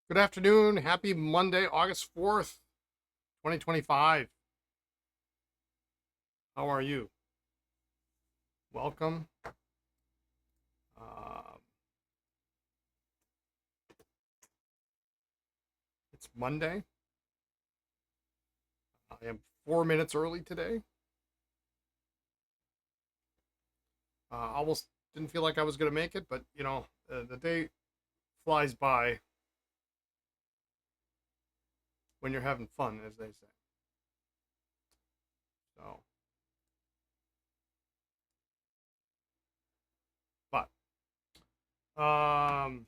Good afternoon. Happy Monday, August 4th, 2025. How are you? Welcome. Um, it's Monday. I am 4 minutes early today. Almost didn't feel like I was going to make it, but the day flies by when you're having fun, as they say. So, but um,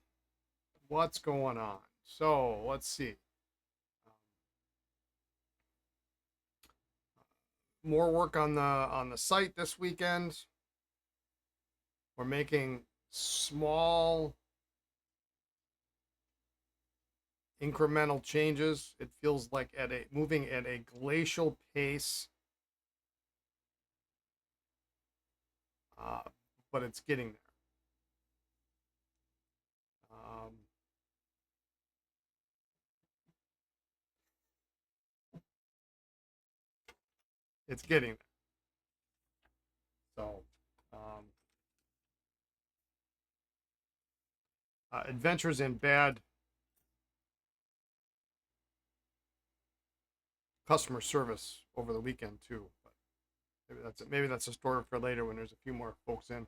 what's going on? So let's see. More work on the site this weekend. We're making small incremental changes. It feels like moving at a glacial pace, uh, but it's getting there. It's getting there. So, um, adventures in bad customer service over the weekend too. But maybe that's a story for later when there's a few more folks in.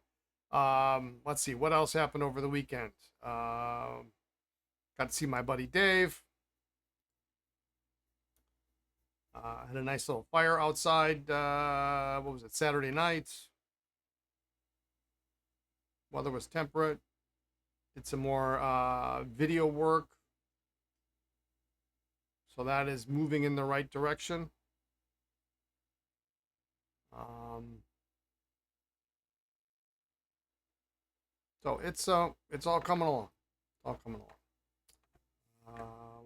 Let's see what else happened over the weekend. Got to see my buddy Dave. Had a nice little fire outside. What was it? Saturday night. Weather was temperate. Did some more video work. So that is moving in the right direction. Um, so it's all coming along. All coming along.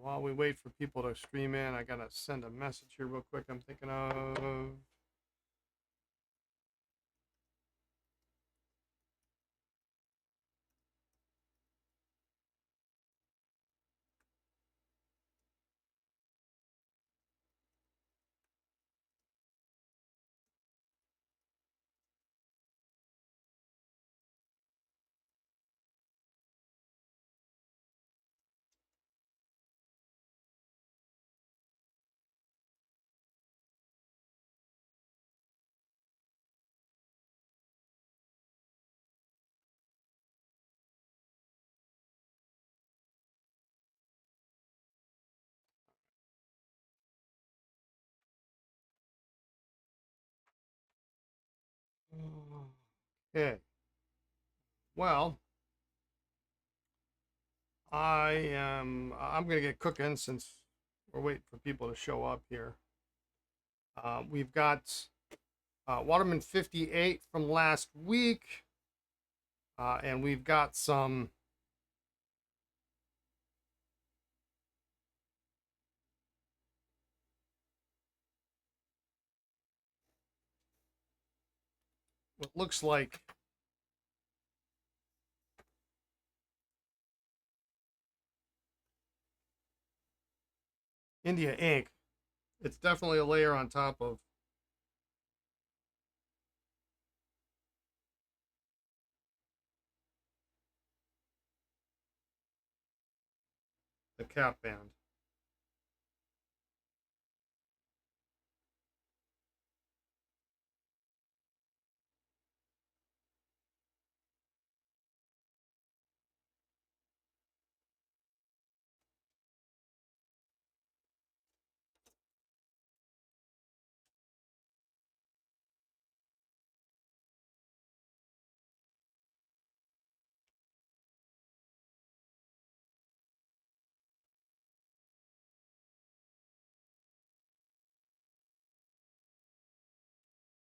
While we wait for people to stream in, I gotta send a message here real quick. I'm thinking of. Okay. Well, I'm gonna get cooking since we're waiting for people to show up here. We've got Waterman 58 from last week, and we've got some what looks like India ink. It's definitely a layer on top of the cap band.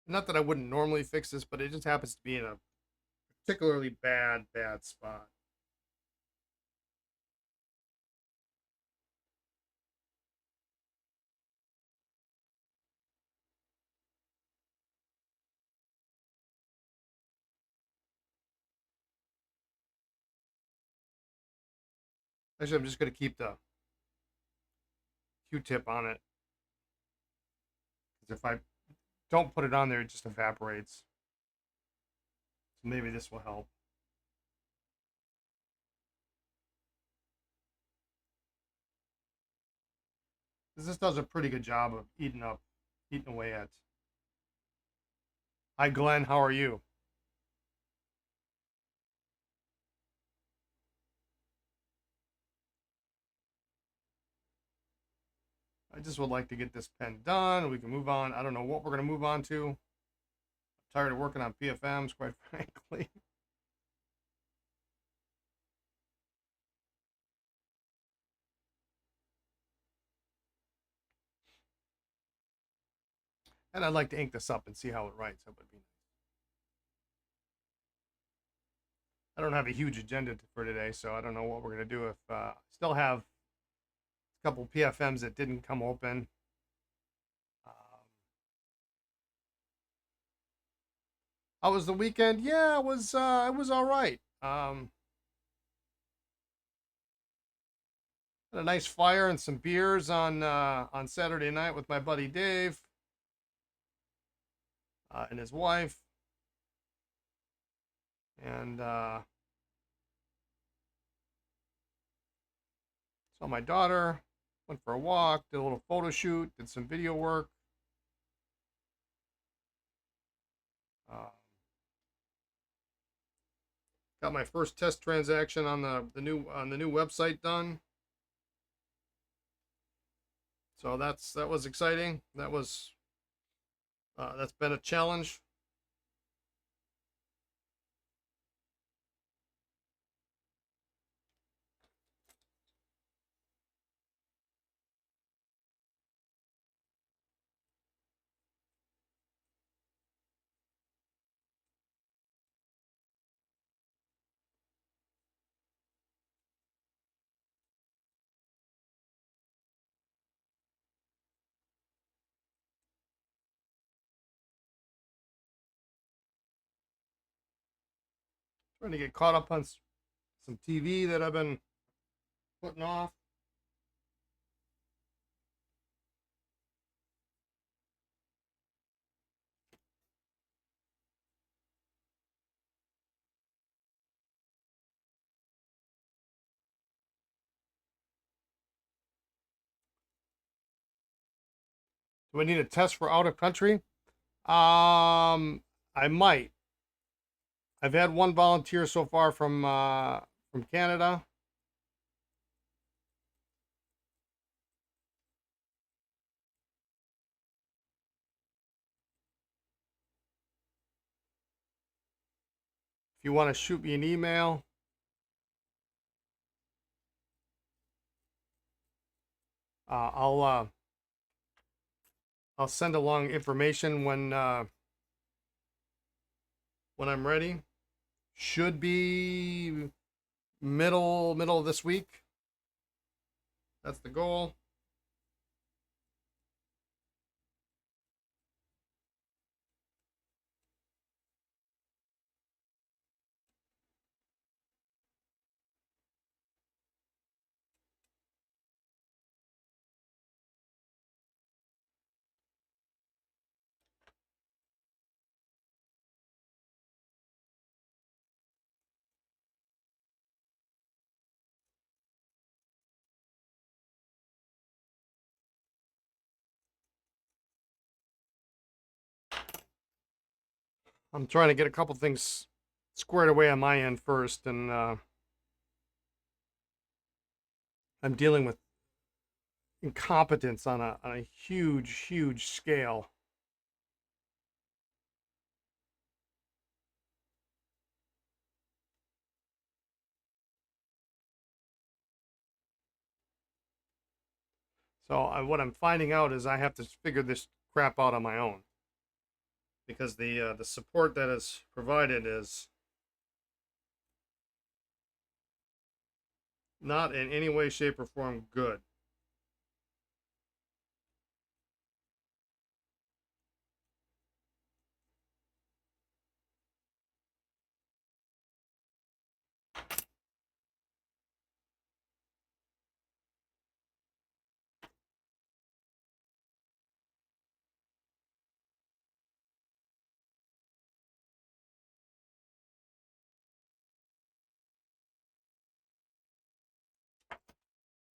Not that I wouldn't normally fix this, but it just happens to be in a particularly bad spot. Actually, I'm just going to keep the Q-tip on it. Because if I don't put it on there, it just evaporates. So maybe this will help. This does a pretty good job of eating away at. Hi, Glenn. How are you? I just would like to get this pen done. We can move on. I don't know what we're going to move on to. I'm tired of working on PFMs, quite frankly. And I'd like to ink this up and see how it writes. That would be nice. I don't have a huge agenda for today, so I don't know what we're going to do. If still have a couple PFMs that didn't come open. How was the weekend? Yeah, it was all right. Had a nice fire and some beers on Saturday night with my buddy Dave and his wife, and saw my daughter. Went for a walk, did a little photo shoot, did some video work. Uh, got my first test transaction on the new website done. So that was exciting. That's been a challenge. Trying to get caught up on some TV that I've been putting off. Do I need a test for out of country? I might. I've had one volunteer so far from Canada. If you want to shoot me an email, I'll send along information when I'm ready. Should be middle of this week. That's the goal. I'm trying to get a couple things squared away on my end first, and I'm dealing with incompetence on a huge scale. So what I'm finding out is I have to figure this crap out on my own, because the support that is provided is not in any way, shape, or form good.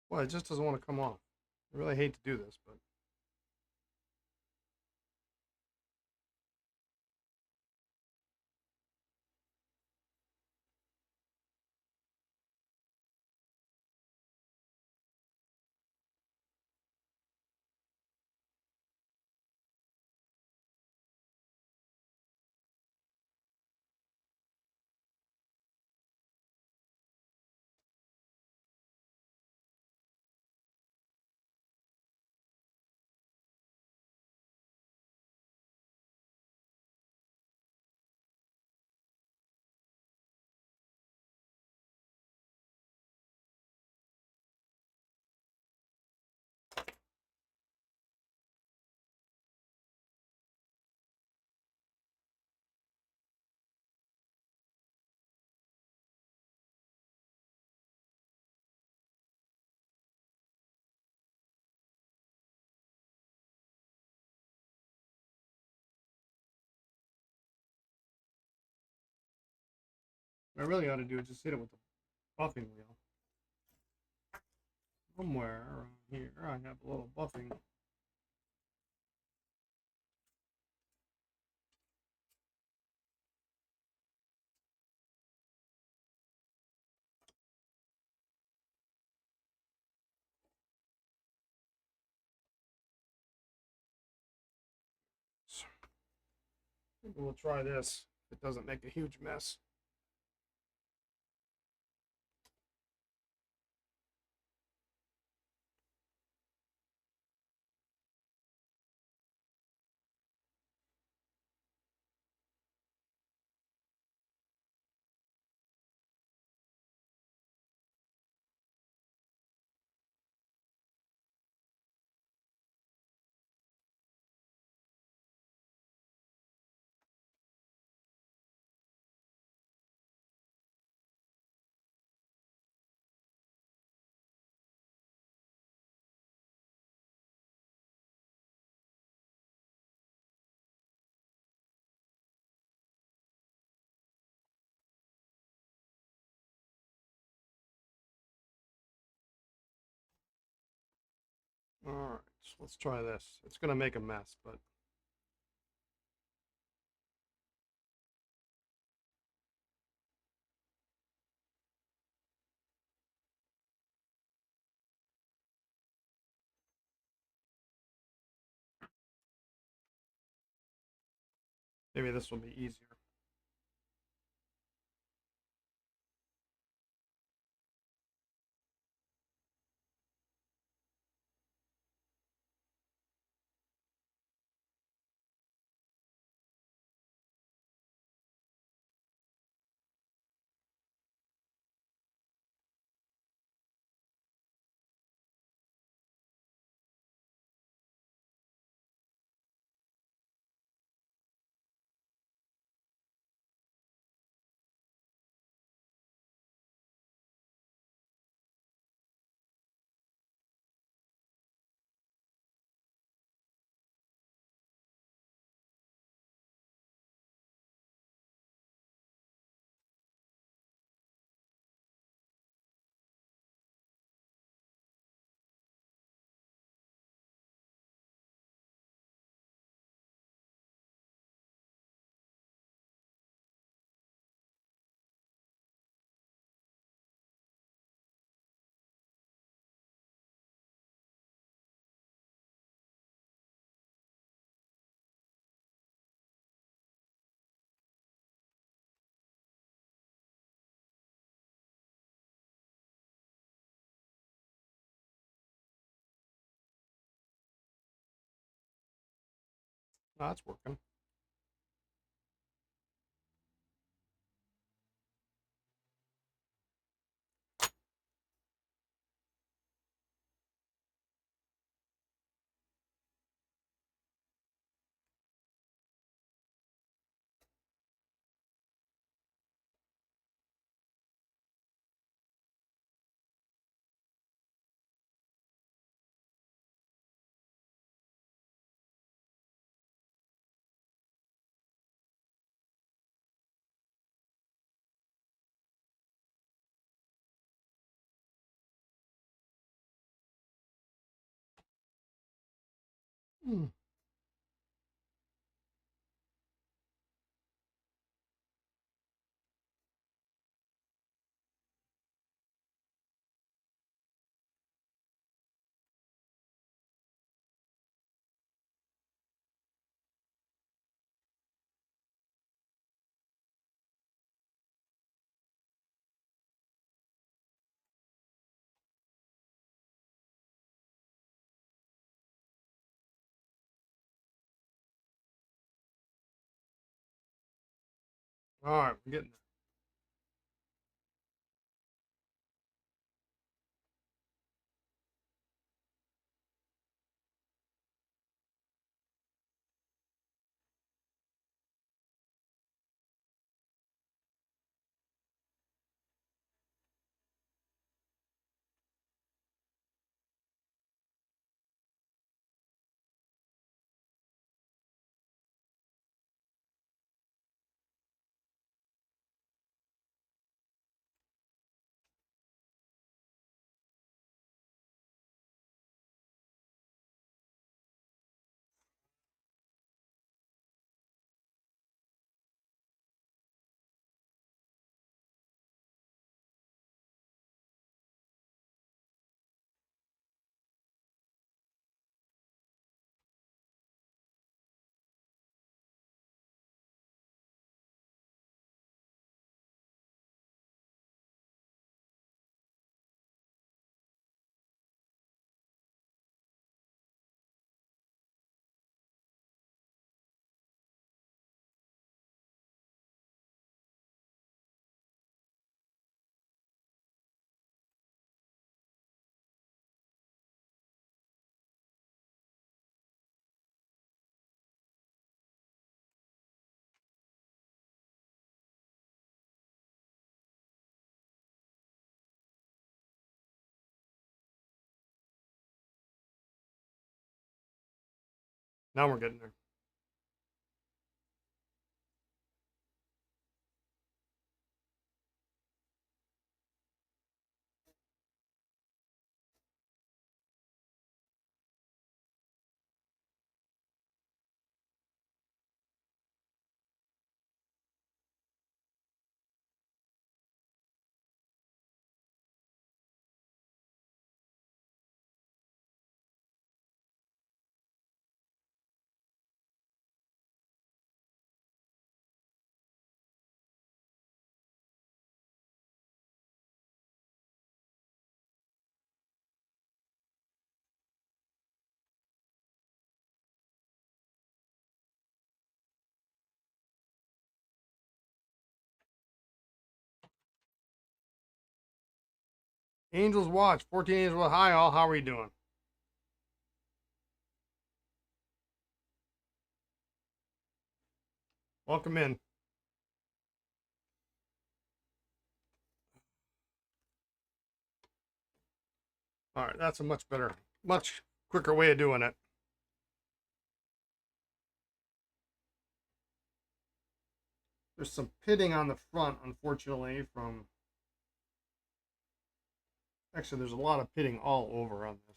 Well, it just doesn't want to come off. I really hate to do this, but what I really ought to do is just hit it with the buffing wheel. Somewhere around here, I have a little buffing. Maybe we'll try this if it doesn't make a huge mess. All right, so let's try this. It's going to make a mess, but maybe this will be easier. Oh, that's working. Hmm. All right, we're getting now we're getting there. Angels Watch, 14 Angels Watch. Hi, all. How are you doing? Welcome in. All right, that's a much better, much quicker way of doing it. There's some pitting on the front, unfortunately, from. Actually, there's a lot of pitting all over on this.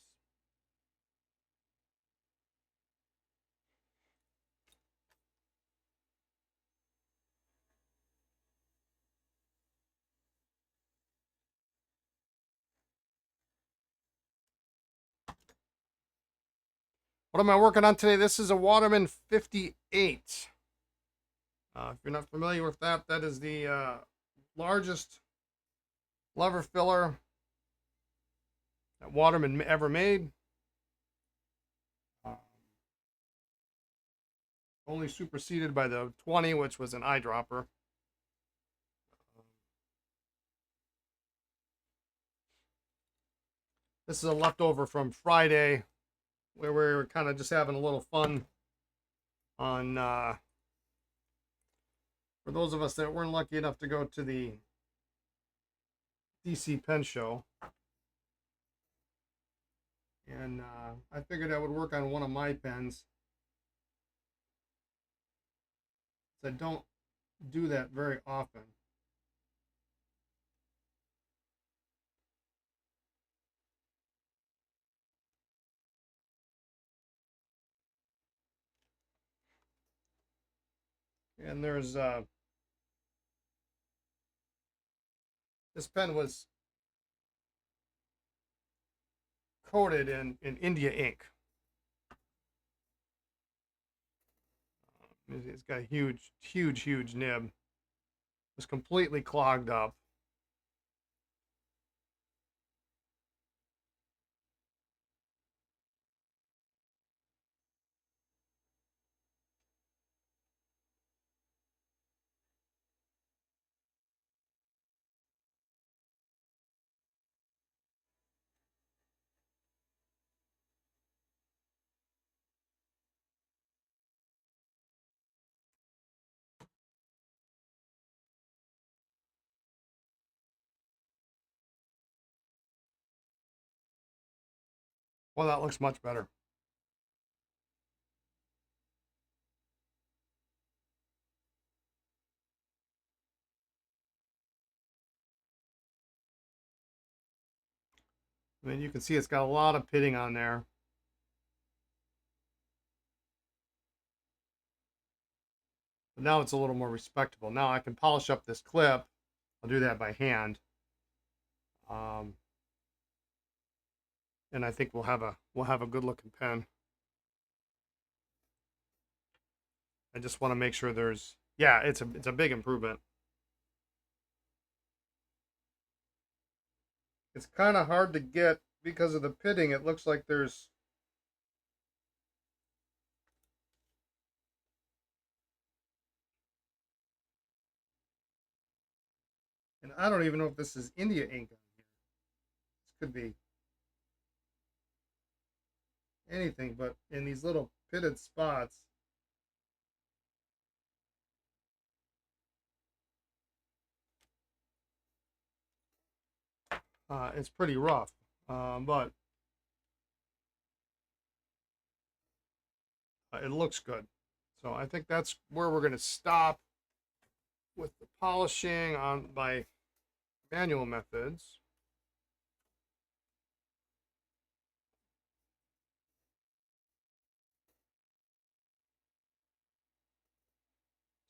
What am I working on today? This is a Waterman 58. If you're not familiar with that, that is the largest lever filler that Waterman ever made. Only superseded by the 20, which was an eyedropper. This is a leftover from Friday, where we were kind of just having a little fun on. For those of us that weren't lucky enough to go to the DC Pen Show, and I figured I would work on one of my pens. I don't do that very often. And there's this pen was coated in India ink. It's got a huge nib. It was completely clogged up. Well, that looks much better. I mean, you can see it's got a lot of pitting on there. But now it's a little more respectable. Now I can polish up this clip. I'll do that by hand. Um, and I think we'll have a good looking pen. I just want to make sure there's, yeah, it's a big improvement. It's kind of hard to get because of the pitting. It looks like there's and I don't even know if this is India ink on here. This could be anything, but in these little pitted spots, it's pretty rough. But it looks good. So I think that's where we're going to stop with the polishing on by manual methods.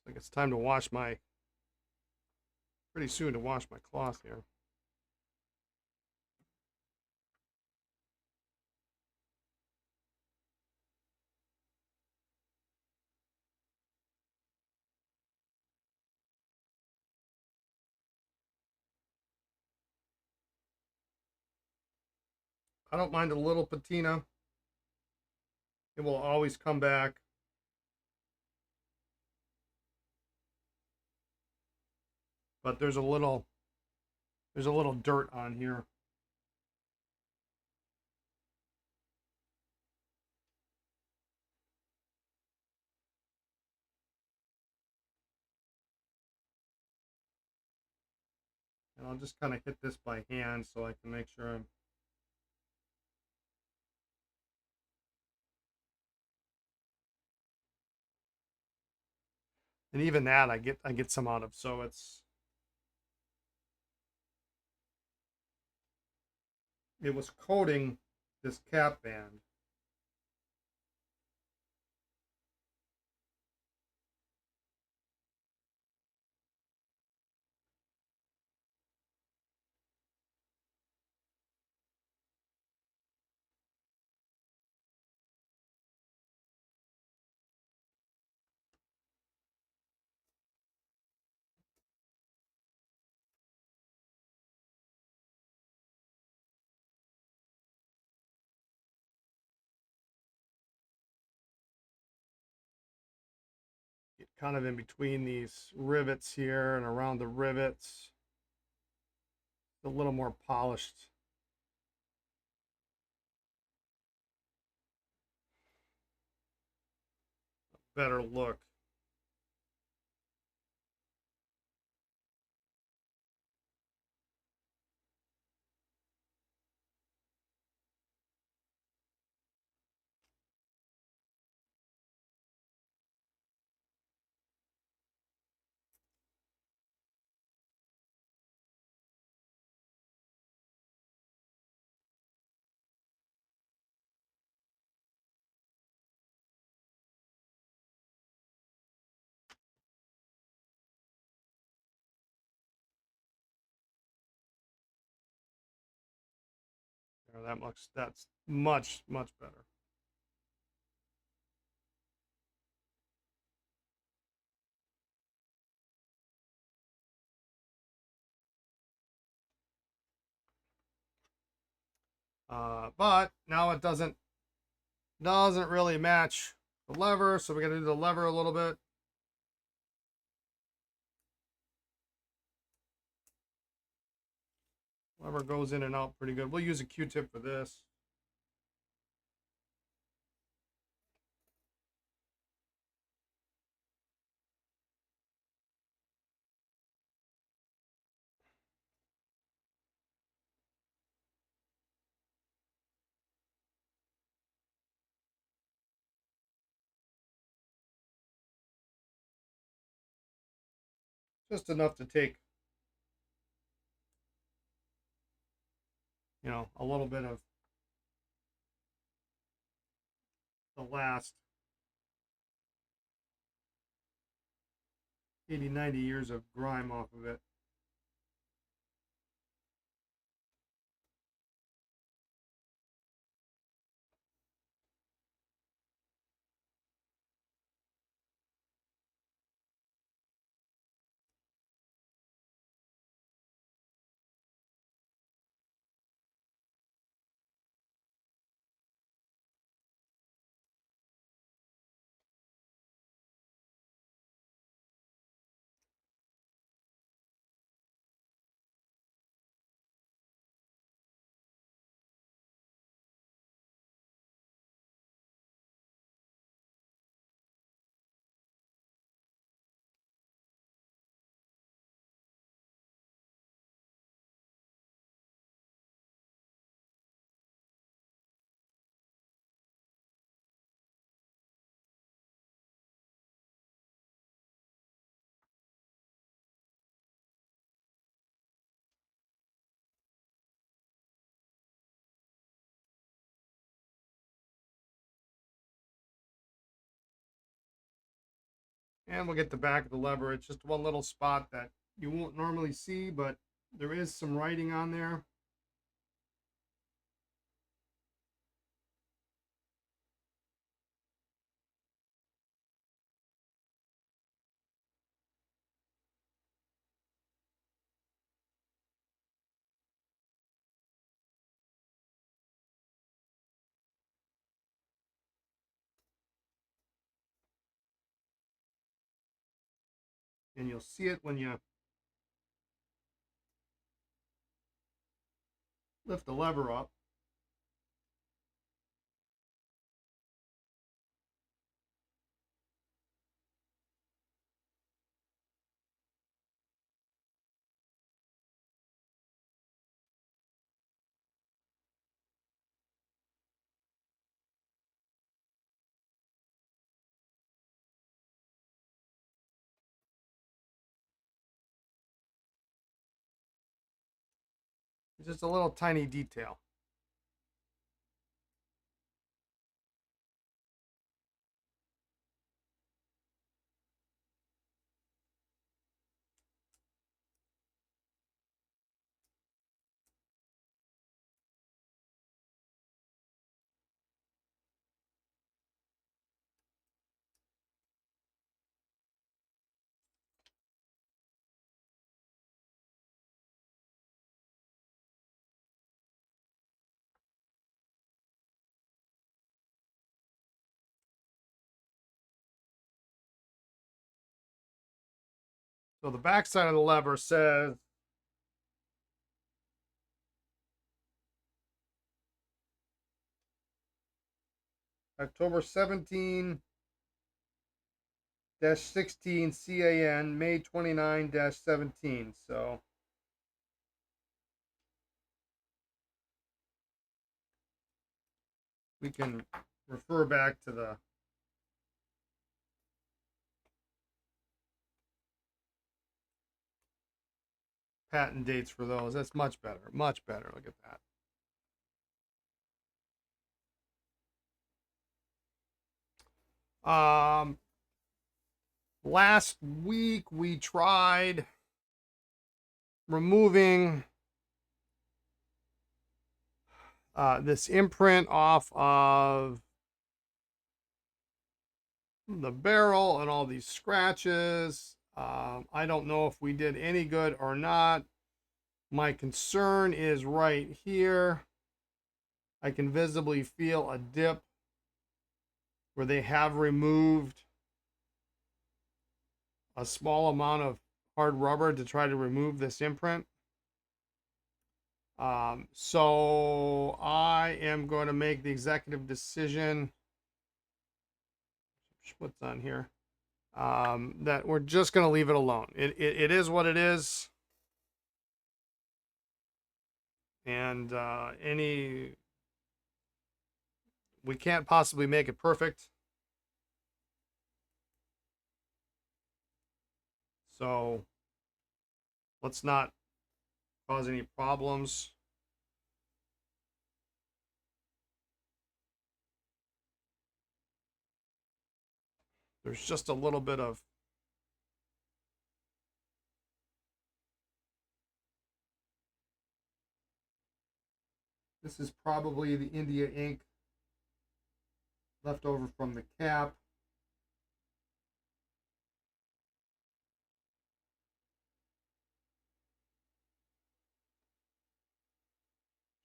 I think it's time to wash my, pretty soon to wash my cloth here. I don't mind a little patina. It will always come back. But there's a little dirt on here. And I'll just kind of hit this by hand so I can make sure I'm and even that I get some out of. So it was coating this cap band. Get kind of in between these rivets here and around the rivets. A little more polished. Better look. That's much better. But now it doesn't really match the lever, so we got to do the lever a little bit. Lever goes in and out pretty good. We'll use a Q-tip for this. Just enough to take, you know, a little bit of the last 80, 90 years of grime off of it. And we'll get the back of the lever. It's just one little spot that you won't normally see, but there is some writing on there. And you'll see it when you lift the lever up. It's just a little tiny detail. So the back side of the lever says October 17-16 CAN, May 29-17. So we can refer back to the patent dates for those. That's much better. Much better. Look at that. Last week we tried removing this imprint off of the barrel and all these scratches. I don't know if we did any good or not. My concern is right here. I can visibly feel a dip where they have removed a small amount of hard rubber to try to remove this imprint. So I am going to make the executive decision. What's on here? That we're just going to leave it alone. It is what it is. And we can't possibly make it perfect. So let's not cause any problems. There's just a little bit of this is probably the India ink left over from the cap.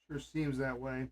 Sure seems that way.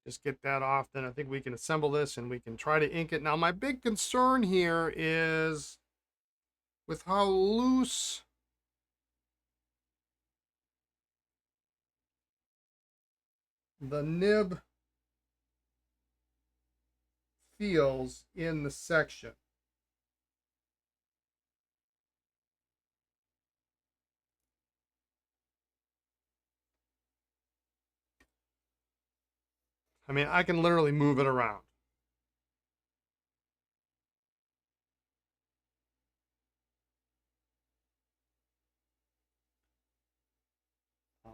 Just get that off, then I think we can assemble this and we can try to ink it. Now, my big concern here is with how loose the nib feels in the section. I mean, I can literally move it around.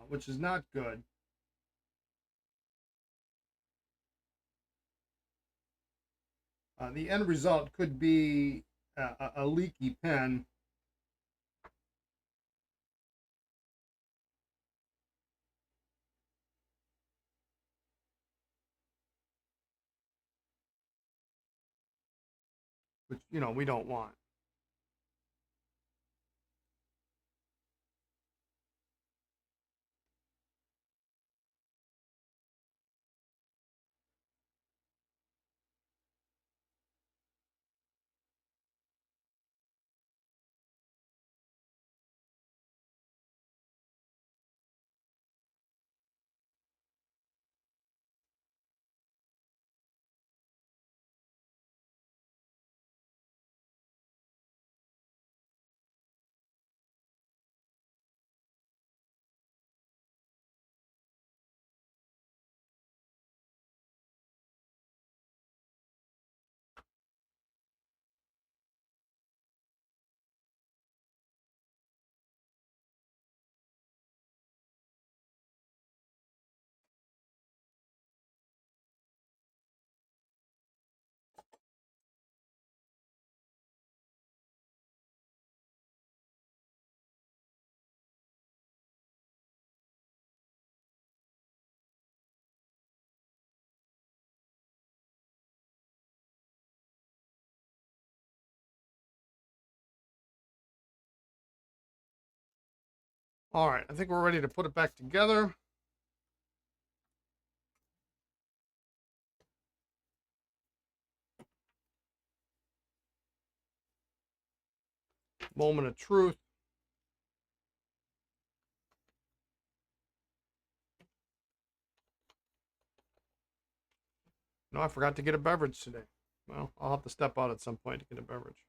Which is not good. The end result could be a leaky pen. Which, you know, we don't want. All right, I think we're ready to put it back together. Moment of truth. No, I forgot to get a beverage today. Well, I'll have to step out at some point to get a beverage.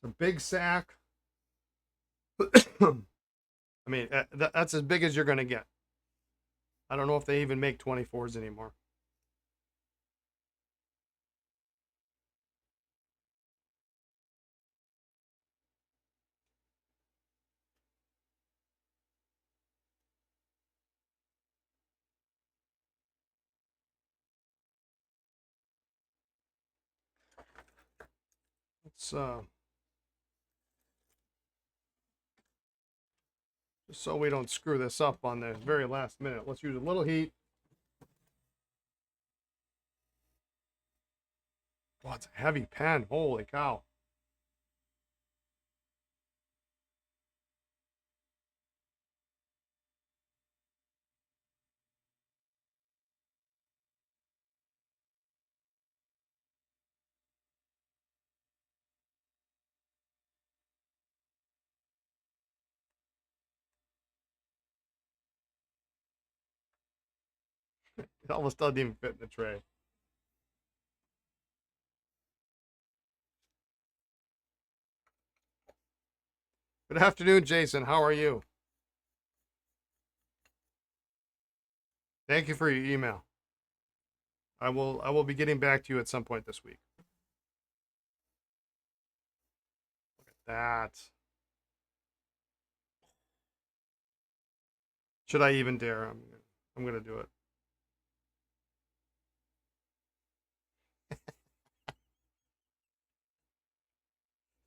It's a big sack. I mean, that's as big as you're going to get. I don't know if they even make 24s anymore. Let's just so we don't screw this up on the very last minute, let's use a little heat. Wow, it's a heavy pen. Holy cow. It almost doesn't even fit in the tray. Good afternoon, Jason. How are you? Thank you for your email. I will be getting back to you at some point this week. Look at that. Should I even dare? I'm gonna do it.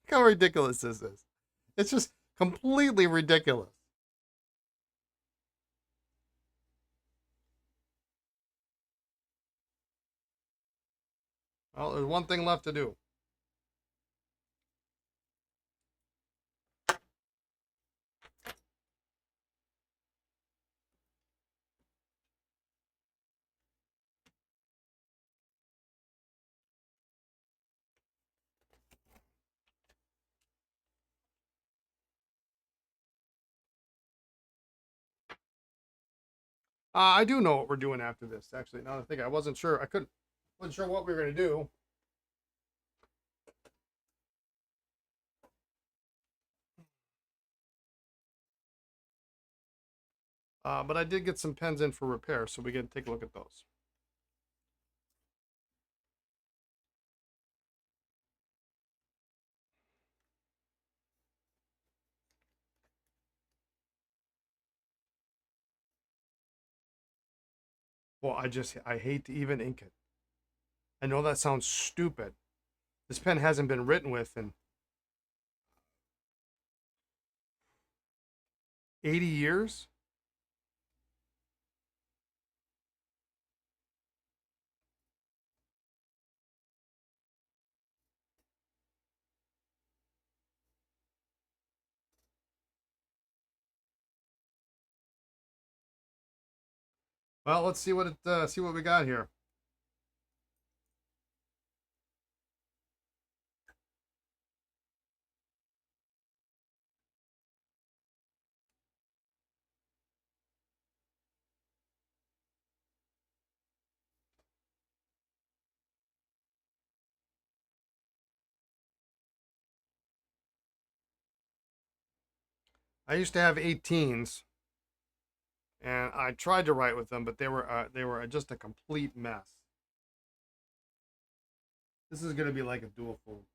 Look how ridiculous this is. It's just completely ridiculous. Well, there's one thing left to do. I do know what we're doing after this. Actually, now that I think, I wasn't sure. Wasn't sure what we were gonna do. But I did get some pens in for repair, so we can take a look at those. Well, I hate to even ink it. I know that sounds stupid. This pen hasn't been written with in 80 years. Well, let's see what we got here. I used to have 18s, and I tried to write with them, but they were just a complete mess. This is gonna be like a dual fold.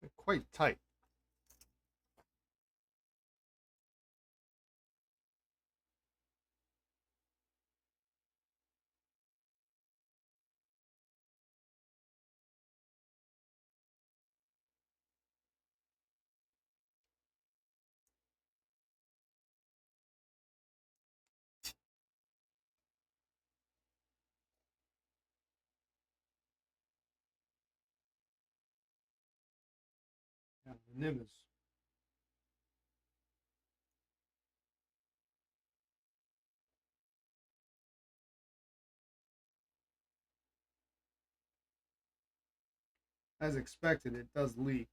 They're quite tight. The nib is as expected, it does leak.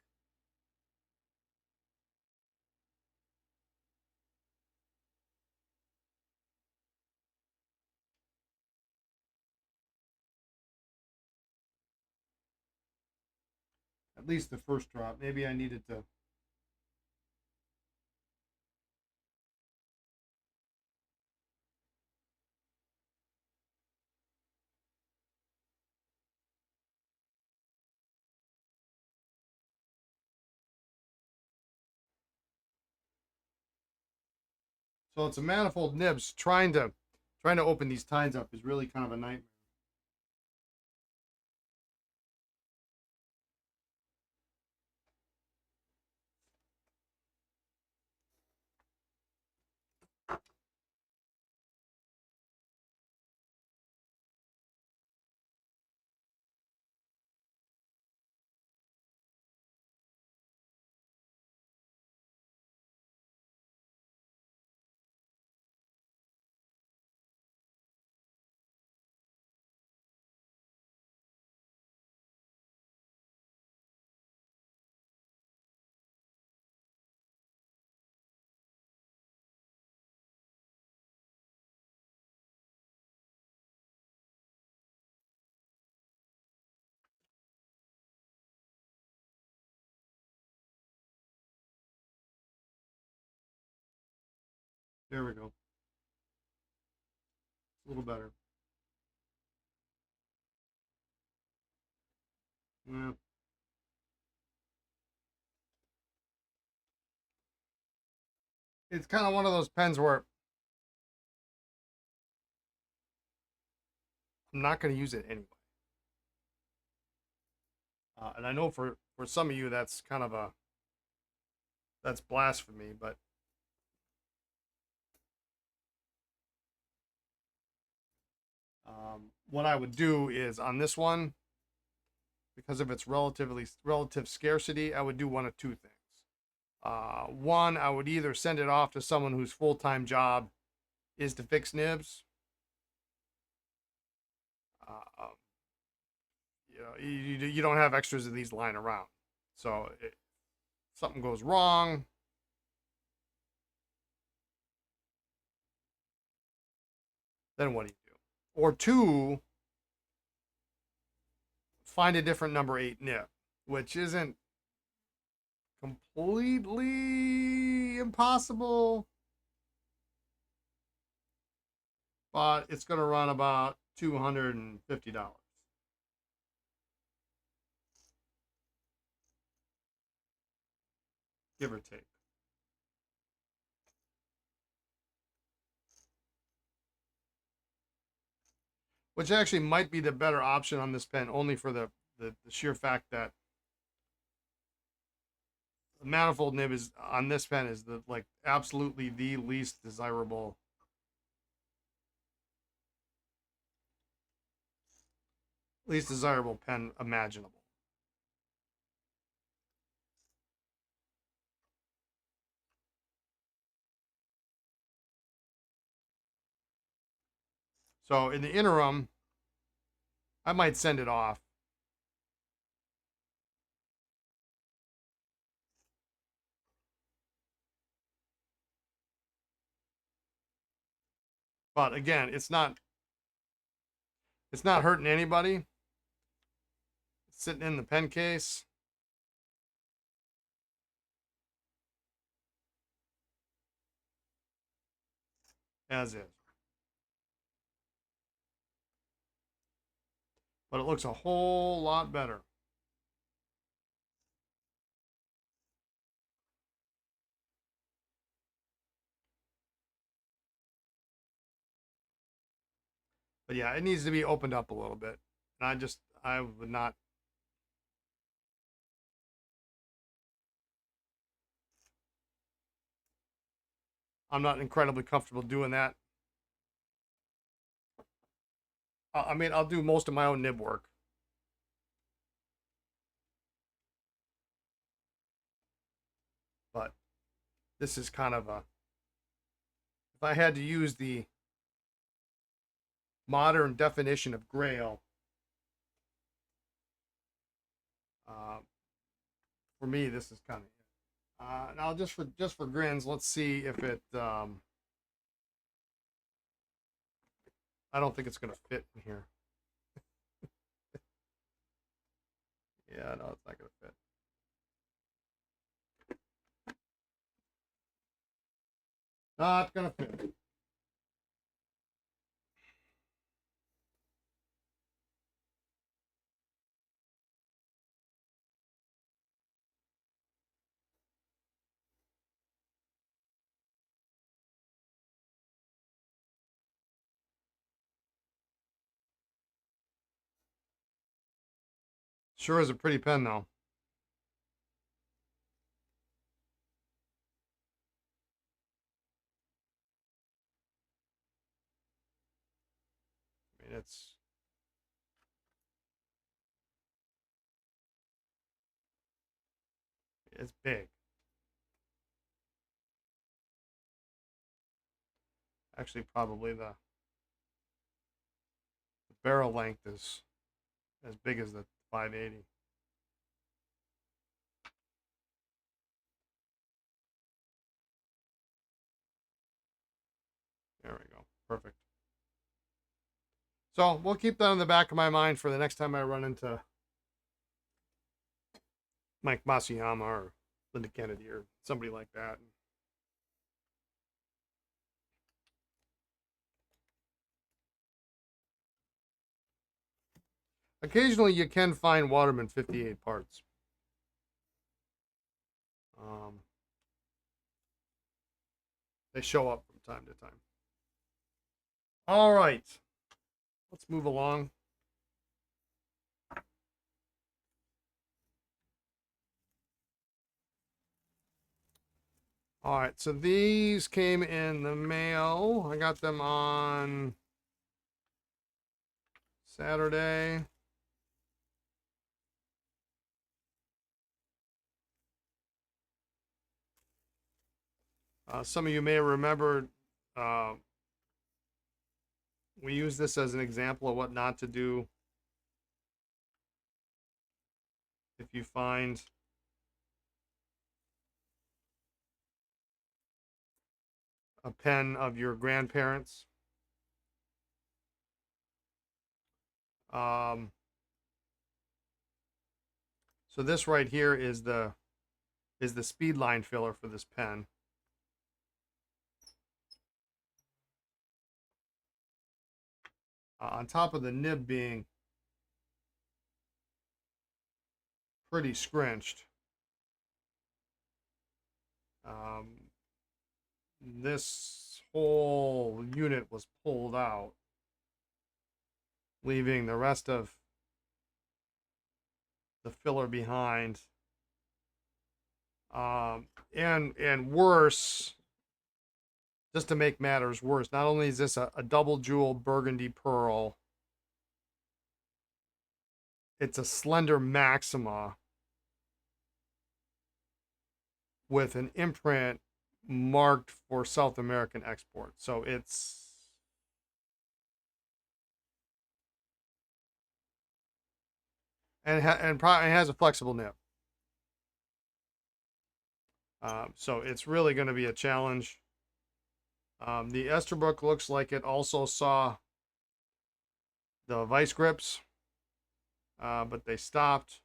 At least the first drop. Maybe I needed to. So it's a manifold nibs. Trying to open these tines up is really kind of a nightmare. There we go. It's a little better. Yeah. It's kind of one of those pens where I'm not going to use it anyway. And I know for some of you that's kind of that's blasphemy, but what I would do is on this one, because of its relative scarcity, I would do one of two things. One, I would either send it off to someone whose full-time job is to fix nibs. You don't have extras of these lying around. So if something goes wrong, then what do you do? Or two, find a different number 8 nib, which isn't completely impossible, but it's going to run about $250, give or take. Which actually might be the better option on this pen, only for the sheer fact that the manifold nib is on this pen is the absolutely the least desirable pen imaginable. So in the interim, I might send it off. But again, it's not hurting anybody. It's sitting in the pen case. As is. But it looks a whole lot better. But yeah, it needs to be opened up a little bit. And I would not. I'm not incredibly comfortable doing that. I mean, I'll do most of my own nib work. this is kind of a, if I had to use the modern definition of grail, for me, this is kind of it. Now, just for grins, let's see if it. I don't think it's going to fit in here. Yeah, no, it's not going to fit. Not going to fit. Sure is a pretty pen, though. I mean, it's big. Actually, probably the barrel length is as big as the 580. There we go. Perfect. So we'll keep that in the back of my mind for the next time I run into Mike Masuyama or Linda Kennedy or somebody like that. Occasionally, you can find Waterman 58 parts. They show up from time to time. All right. Let's move along. All right, so these came in the mail. I got them on Saturday. Some of you may remember we use this as an example of what not to do if you find a pen of your grandparents. So this right here is the speed line filler for this pen. On top of the nib being pretty scrunched, this whole unit was pulled out, leaving the rest of the filler behind. And worse, just to make matters worse, not only is this a double jewel burgundy pearl, it's a slender Maxima with an imprint marked for South American export. So it's and it has a flexible nib. So it's really going to be a challenge. The Esterbrook looks like it also saw the vice grips, but they stopped.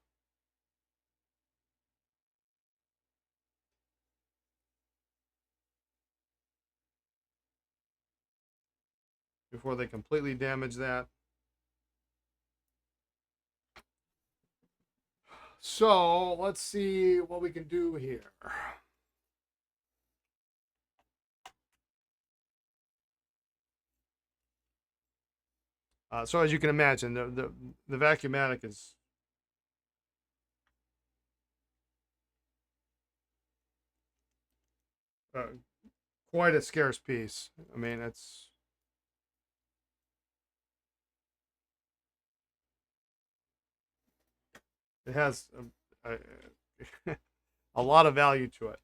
Before they completely damage that. So let's see what we can do here. So as you can imagine, the Vacuumatic is quite a scarce piece. I mean, it has a lot of value to it.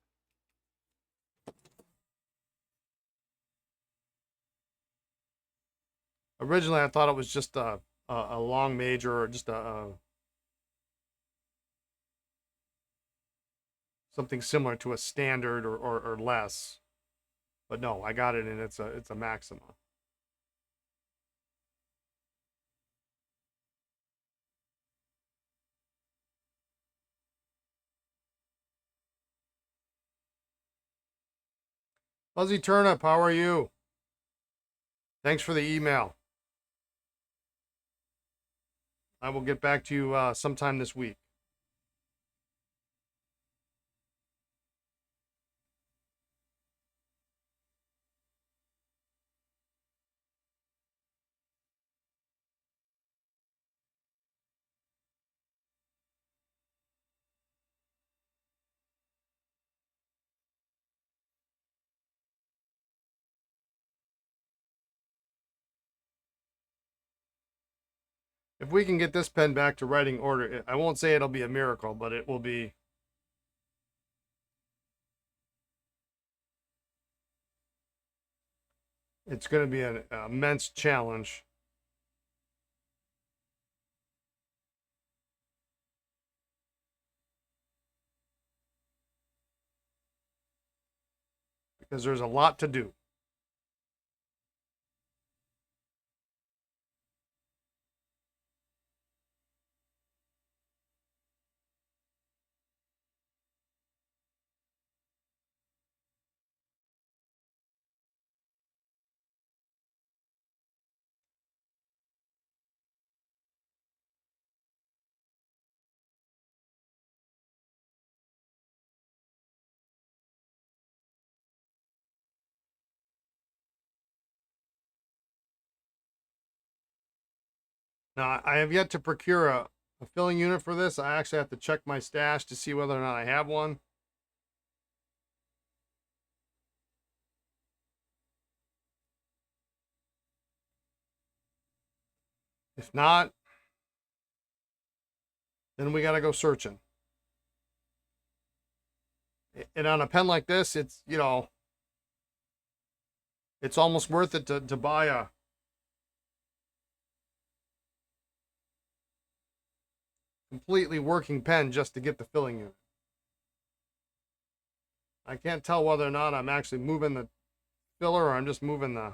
Originally, I thought it was just a long major or just something similar to a standard or less. But no, I got it and it's a Maxima. Fuzzy Turnip, how are you? Thanks for the email. I will get back to you sometime this week. If we can get this pen back to writing order, I won't say it'll be a miracle, but it will be. It's going to be an immense challenge. Because there's a lot to do. Now, I have yet to procure a filling unit for this. I actually have to check my stash to see whether or not I have one. If not, then we got to go searching. And on a pen like this, it's, you know, it's almost worth it to buy a completely working pen just to get the filling unit. I can't tell whether or not I'm actually moving the filler or I'm just moving the.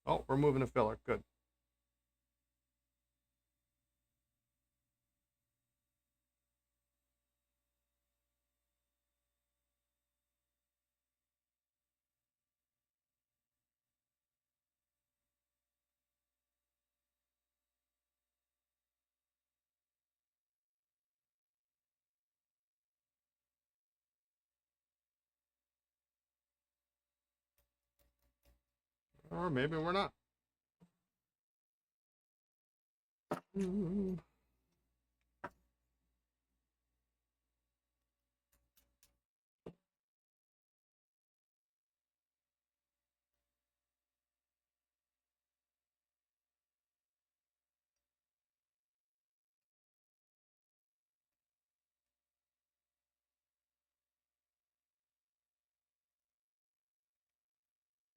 Oh, we're moving the filler. Good. Or maybe we're not.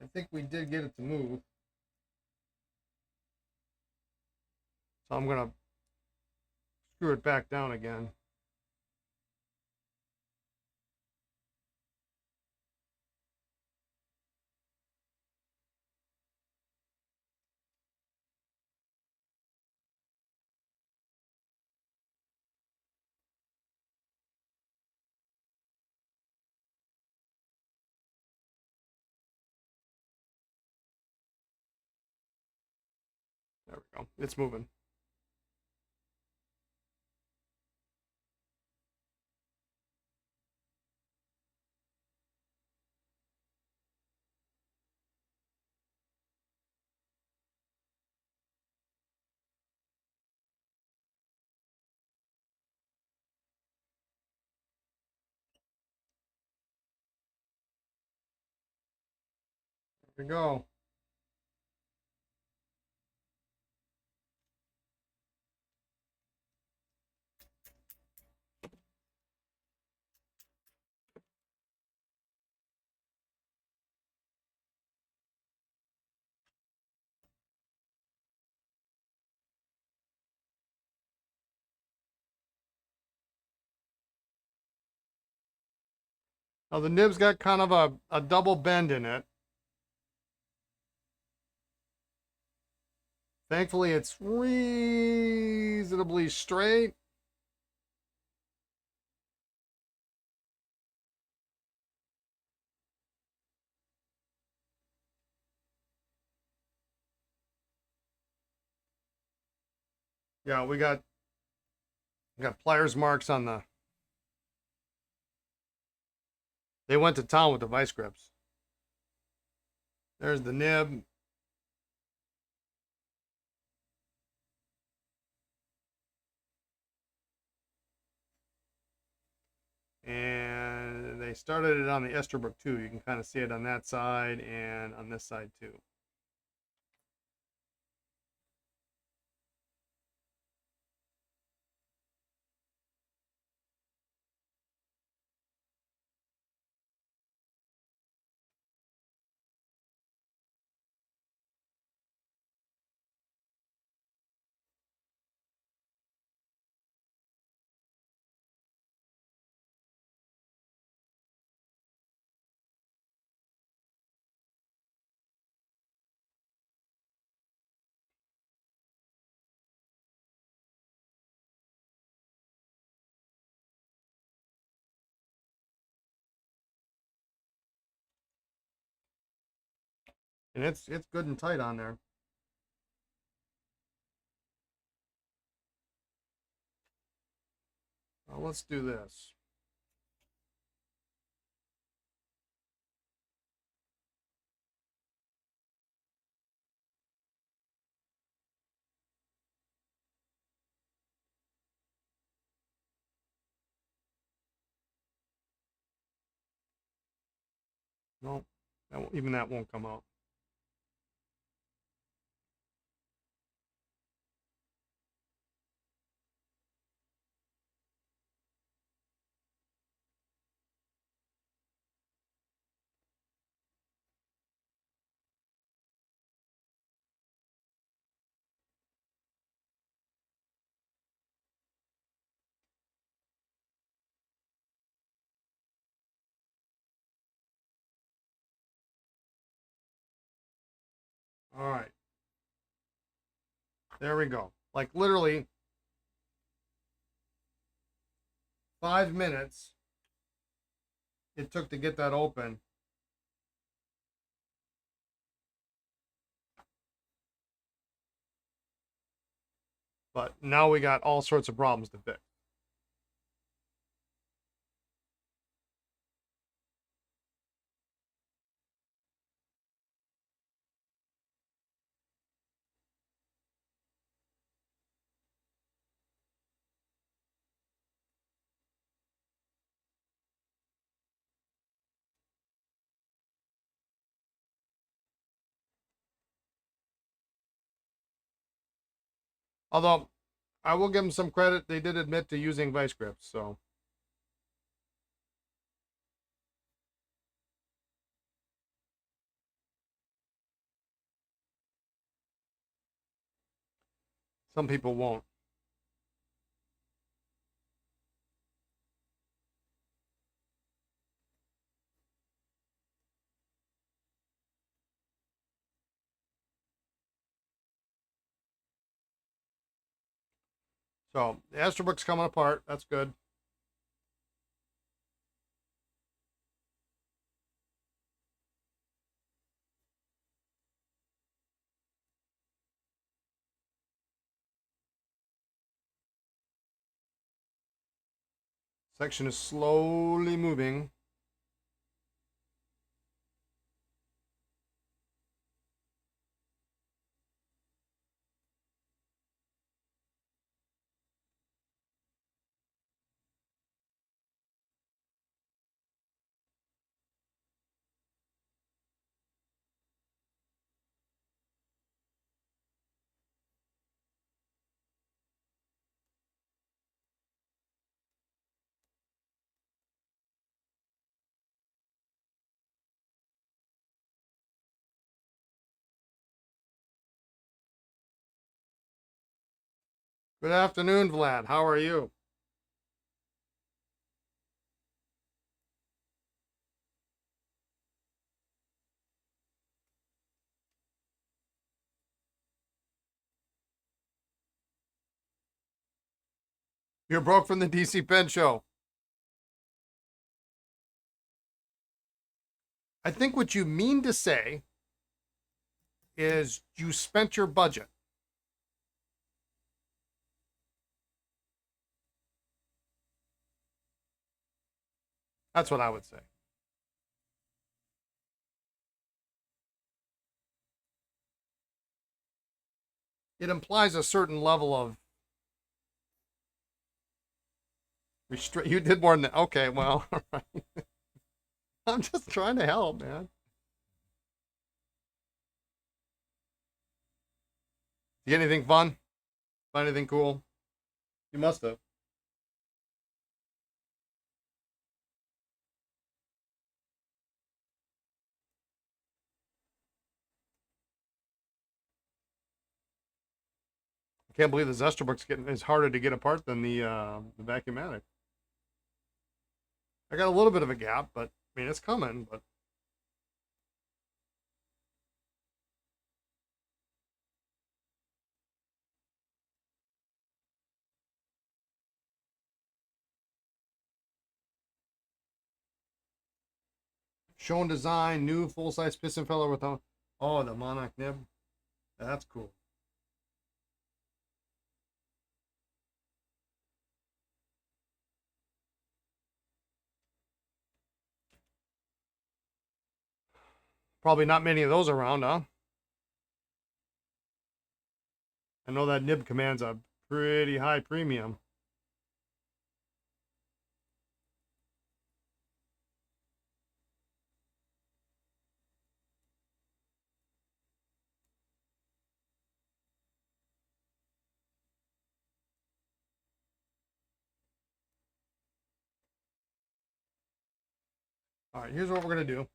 I think we did get it to move. So I'm going to screw it back down again. There we go. It's moving. There we go. Now the nib's got kind of a double bend in it. Thankfully, it's reasonably straight. Yeah, we got pliers marks on the. They went to town with the vice grips. There's the nib. And they started it on the Esterbrook too. You can kind of see it on that side and on this side too. And it's good and tight on there. Well, let's do this. No, even that won't come out. All right. There we go. Like literally 5 minutes it took to get that open. But now we got all sorts of problems to fix. Although I will give them some credit, they did admit to using vice grips, so some people won't. So the Esterbrook's coming apart. That's good. Section is slowly moving. Good afternoon, Vlad. How are you? You're broke from the DC Pen Show. I think what you mean to say is you spent your budget. That's what I would say. It implies a certain level of you did more than that. Okay, well, all right. I'm just trying to help, man. You get anything fun? Find anything cool? You must have. I can't believe the Esterbrook's is harder to get apart than the Vacuumatic. I got a little bit of a gap, but I mean it's coming. But shown design, new full size piston filler with a the Monarch nib. That's cool. Probably not many of those around, huh? I know that nib commands a pretty high premium. All right, here's what we're gonna do.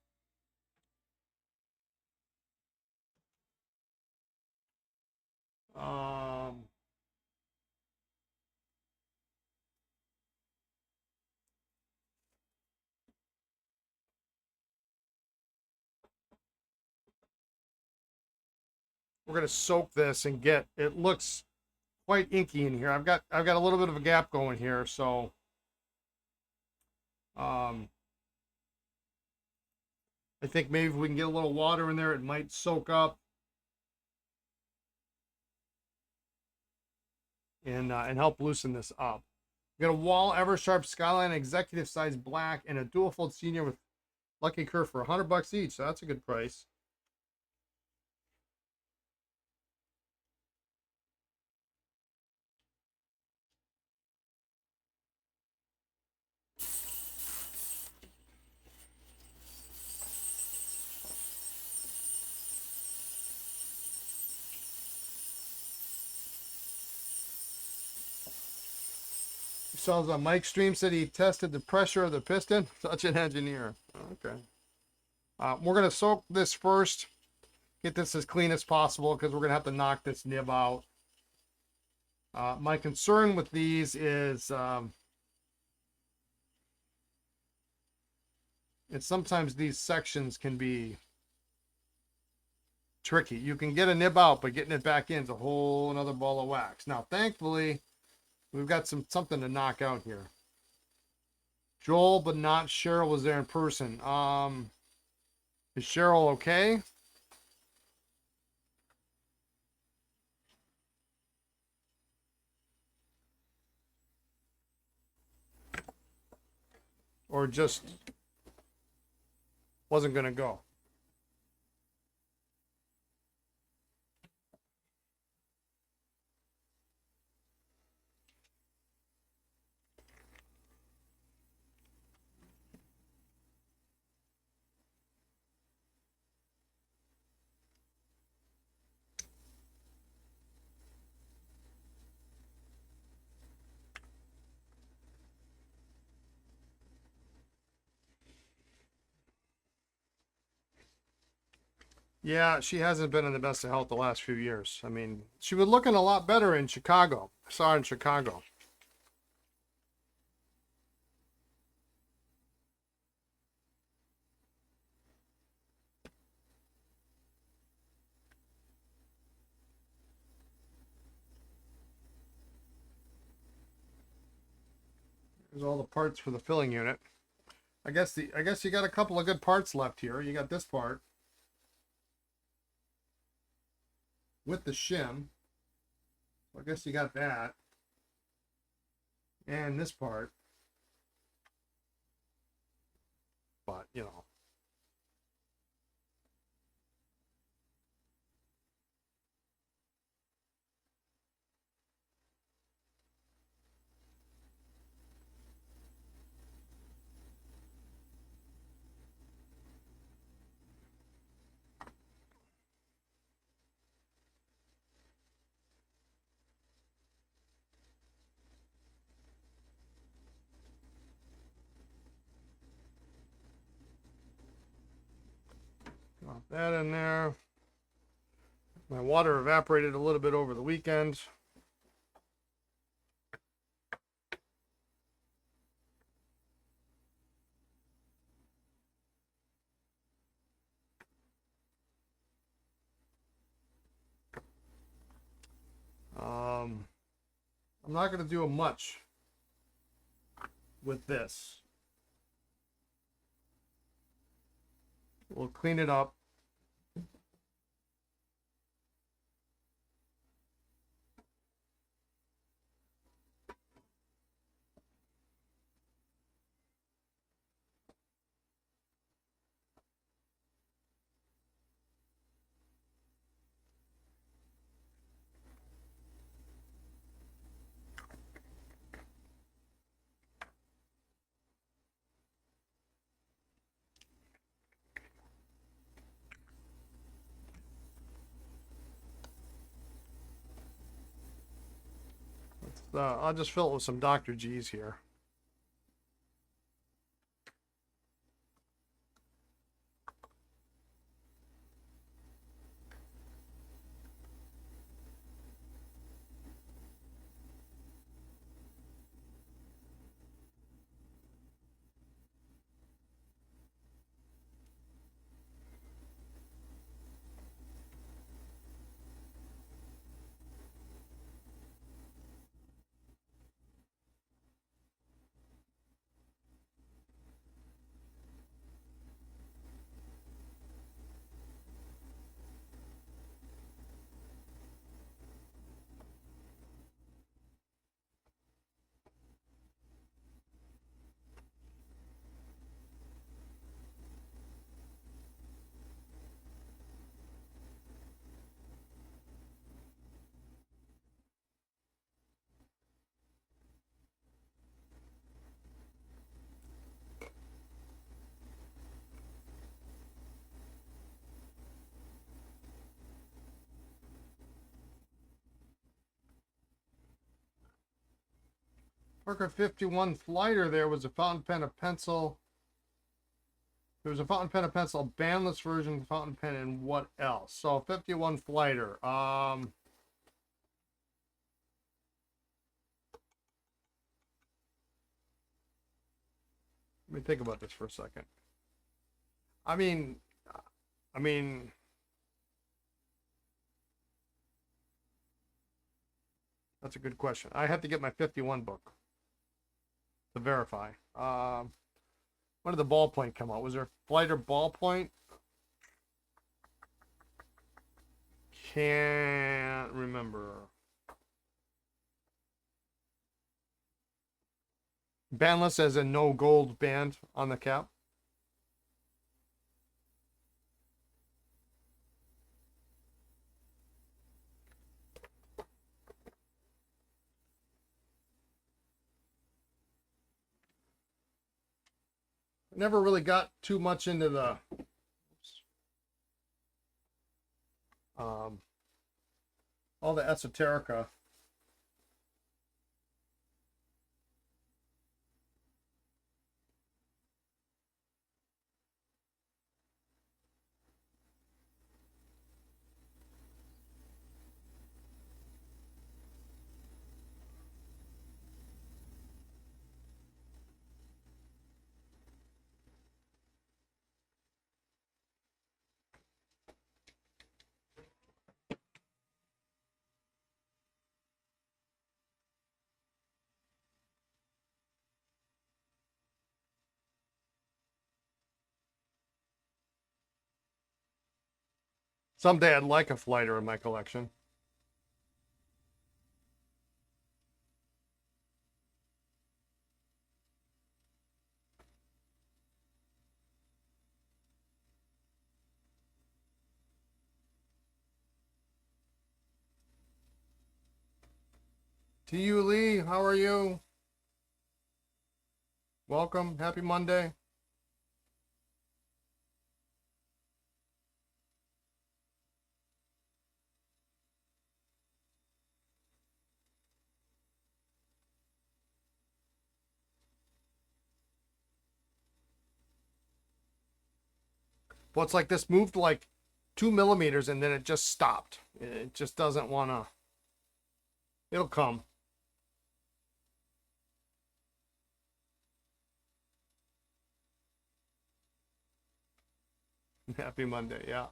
We're gonna soak this and get it looks quite inky in here. I've got a little bit of a gap going here, so I think maybe if we can get a little water in there, it might soak up and help loosen this up. We got a Wall Eversharp Skyline Executive Size Black and a dual fold senior with Lucky Curve for $100 each, so that's a good price. Sounds like Mike Stream said he tested the pressure of the piston. Such an engineer. Okay. We're going to soak this first. Get this as clean as possible because we're going to have to knock this nib out. My concern with these is and sometimes these sections can be tricky. You can get a nib out, but getting it back in is a whole another ball of wax. Now, thankfully, we've got something to knock out here. Joel, but not Cheryl, was there in person. Is Cheryl okay? Or just wasn't going to go? Yeah, she hasn't been in the best of health the last few years. I mean, she was looking a lot better in Chicago. I saw her in Chicago. There's all the parts for the filling unit. I guess you got a couple of good parts left here. You got this part with the shim. I guess you got that. And this part. But, you know. Got that in there. My water evaporated a little bit over the weekend. I'm not going to do much with this. We'll clean it up. I'll just fill it with some Dr. G's here. Parker 51 Flighter there was a fountain pen, a pencil. There was a fountain pen, a pencil, a bandless version of the fountain pen, and what else? So 51 Flighter. Let me think about this for a second. I mean, that's a good question. I have to get my 51 book to verify. When did the ballpoint come out? Was there a Flighter ballpoint? Can't remember. Bandless as in no gold band on the cap. Never really got too much into the all the esoterica. Someday I'd like a flighter in my collection. To you, Lee, how are you? Welcome. Happy Monday. Well, it's like this moved like 2 millimeters and then it just stopped. It just doesn't want to. It'll come. Happy Monday, yeah.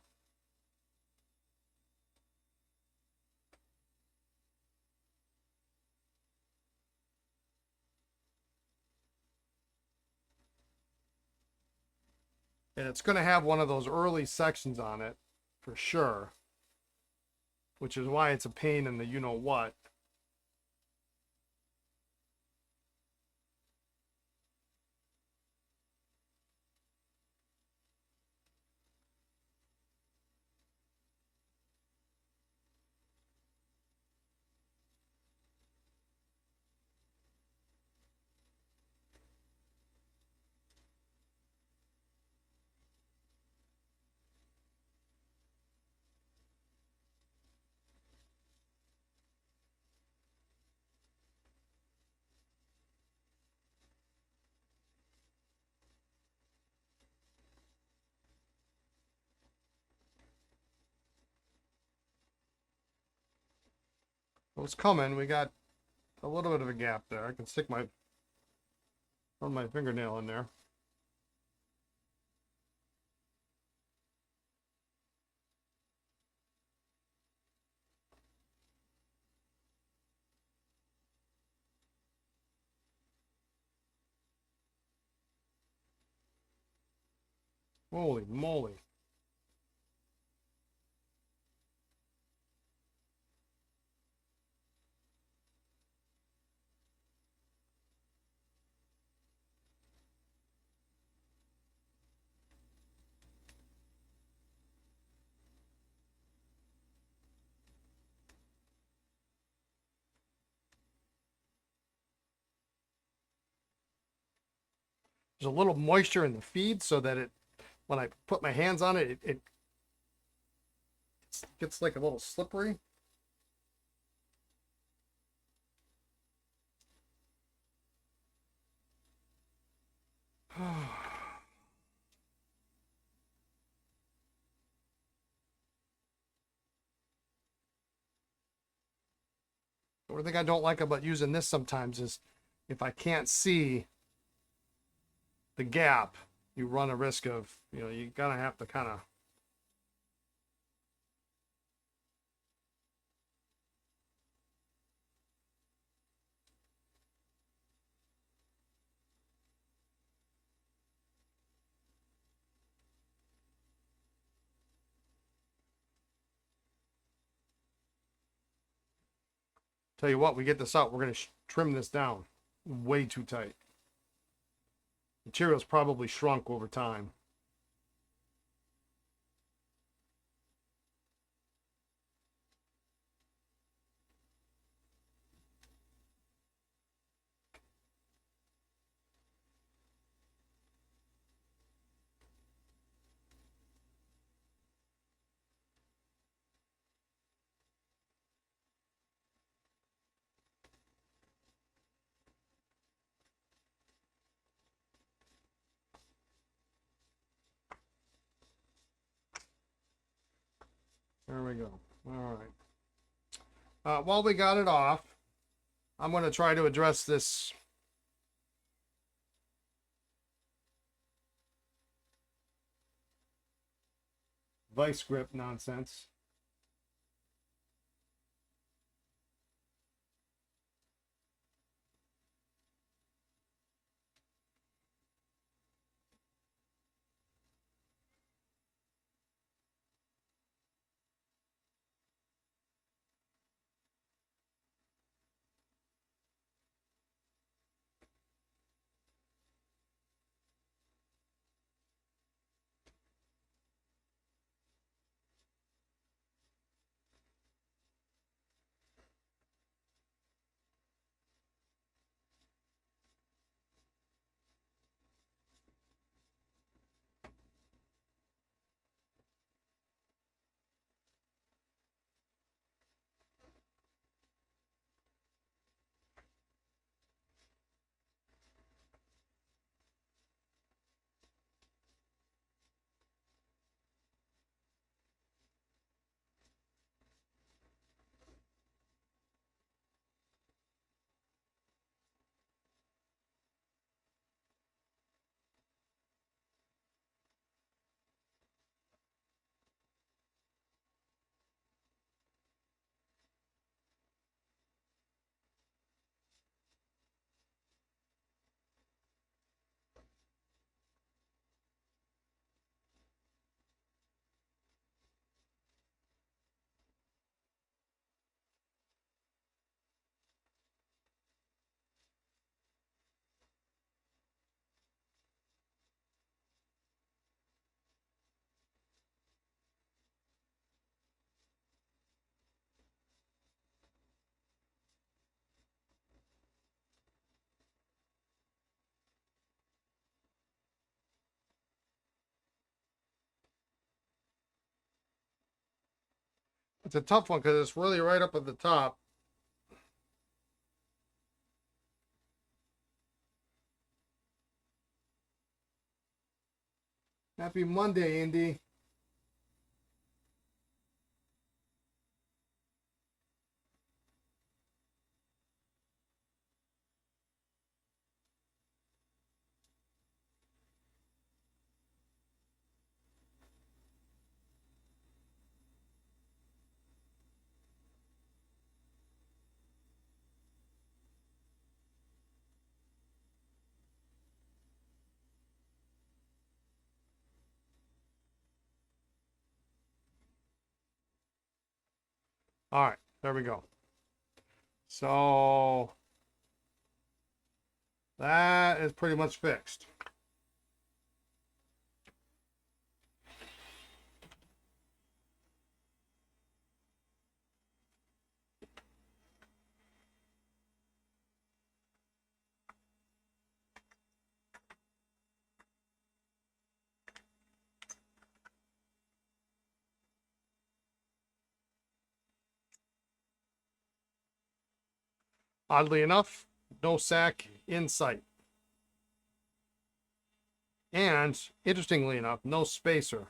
And it's going to have one of those early sections on it for sure, which is why it's a pain in the you know what. Well, it's coming. We got a little bit of a gap there. I can stick my fingernail in there. Holy moly. There's a little moisture in the feed so that when I put my hands on it, it gets like a little slippery. The only thing I don't like about using this sometimes is if I can't see the gap, you run a risk of, you're gonna have to kind of. Tell you what, we get this out, we're gonna trim this down. Way too tight. Material's probably shrunk over time. There we go. All right. While we got it off, I'm going to try to address this vice grip nonsense. It's a tough one because it's really right up at the top. Happy Monday, Indy. All right, there we go. So that is pretty much fixed. Oddly enough, no sack in sight. And interestingly enough, no spacer.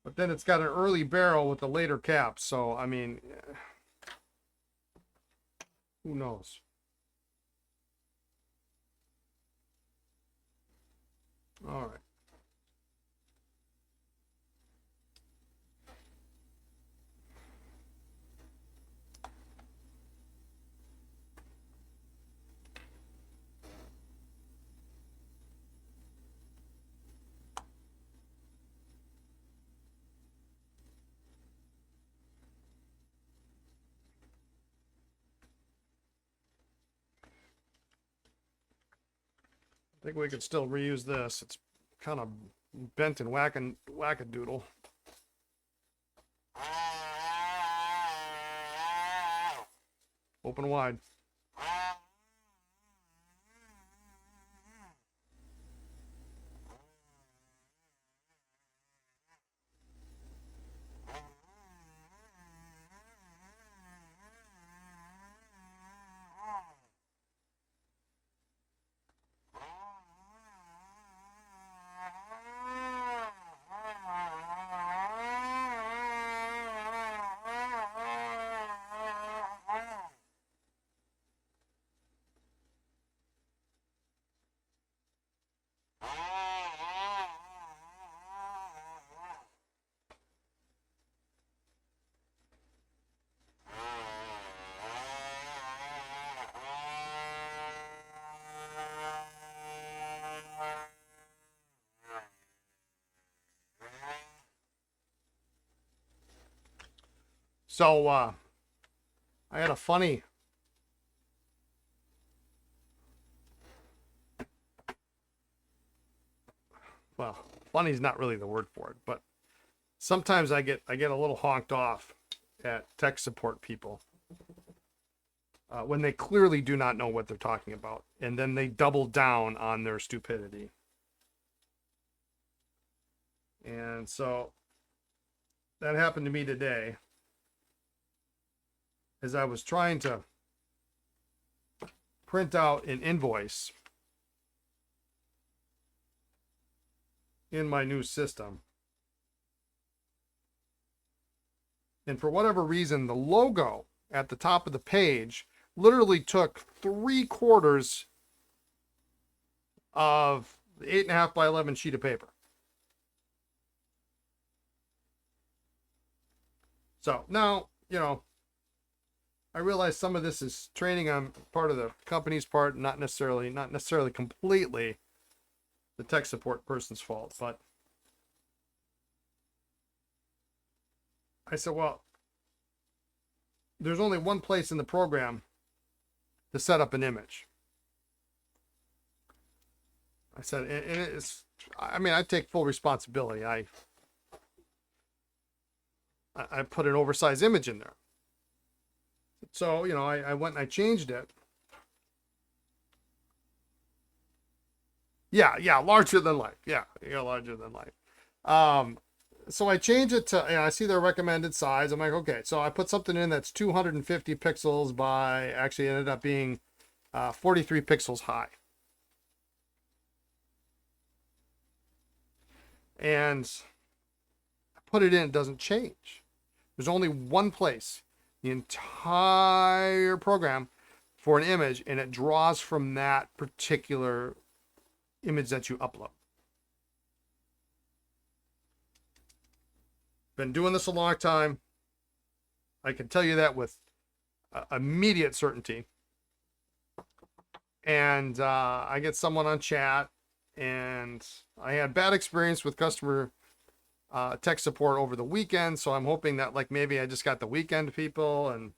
But then it's got an early barrel with a later cap. So, I mean, who knows? All right. I think we could still reuse this. It's kind of bent and wackadoodle. Open wide. So, I had a funny's not really the word for it, but sometimes I get a little honked off at tech support people when they clearly do not know what they're talking about, and then they double down on their stupidity. And so that happened to me today as I was trying to print out an invoice in my new system. And for whatever reason, the logo at the top of the page literally took 3/4 of the 8.5 by 11 sheet of paper. So now, you know, I realize some of this is training on part of the company's part, not necessarily completely the tech support person's fault, but I said, well, there's only one place in the program to set up an image. I said, and it's, I mean, I take full responsibility. I put an oversized image in there. So, you know, I went and I changed it. Yeah, larger than life. Yeah, larger than life. So I change it to, I see their recommended size. I'm like, okay, so I put something in that's 250 pixels by, actually ended up being 43 pixels high. And I put it in, it doesn't change. There's only one place, the entire program, for an image, and it draws from that particular image that you upload. Been doing this a long time. I can tell you that with immediate certainty. And I get someone on chat, and I had bad experience with customer tech support over the weekend, so I'm hoping that like maybe I just got the weekend people, and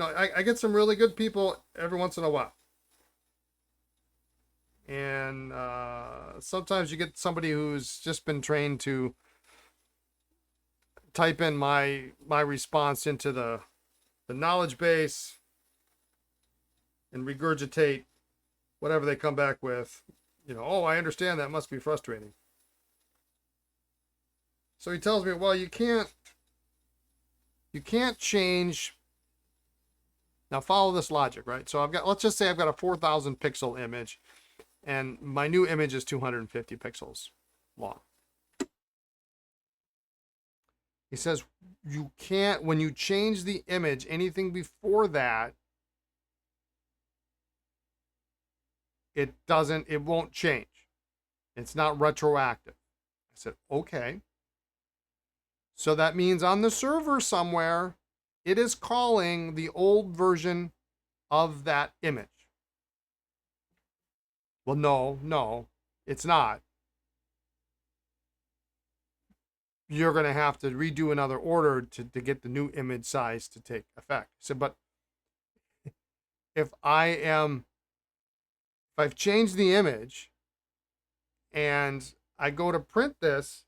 I get some really good people every once in a while. And sometimes you get somebody who's just been trained to type in my response into the knowledge base and regurgitate whatever they come back with. Oh, I understand, that must be frustrating. So he tells me, well, you can't change. Now follow this logic, right? So let's just say I've got a 4,000 pixel image, and my new image is 250 pixels long. He says, you can't, when you change the image, anything before that, it won't change. It's not retroactive. I said, okay. So that means on the server somewhere, it is calling the old version of that image. Well, no, it's not. You're going to have to redo another order to get the new image size to take effect. So, but if I've changed the image and I go to print this,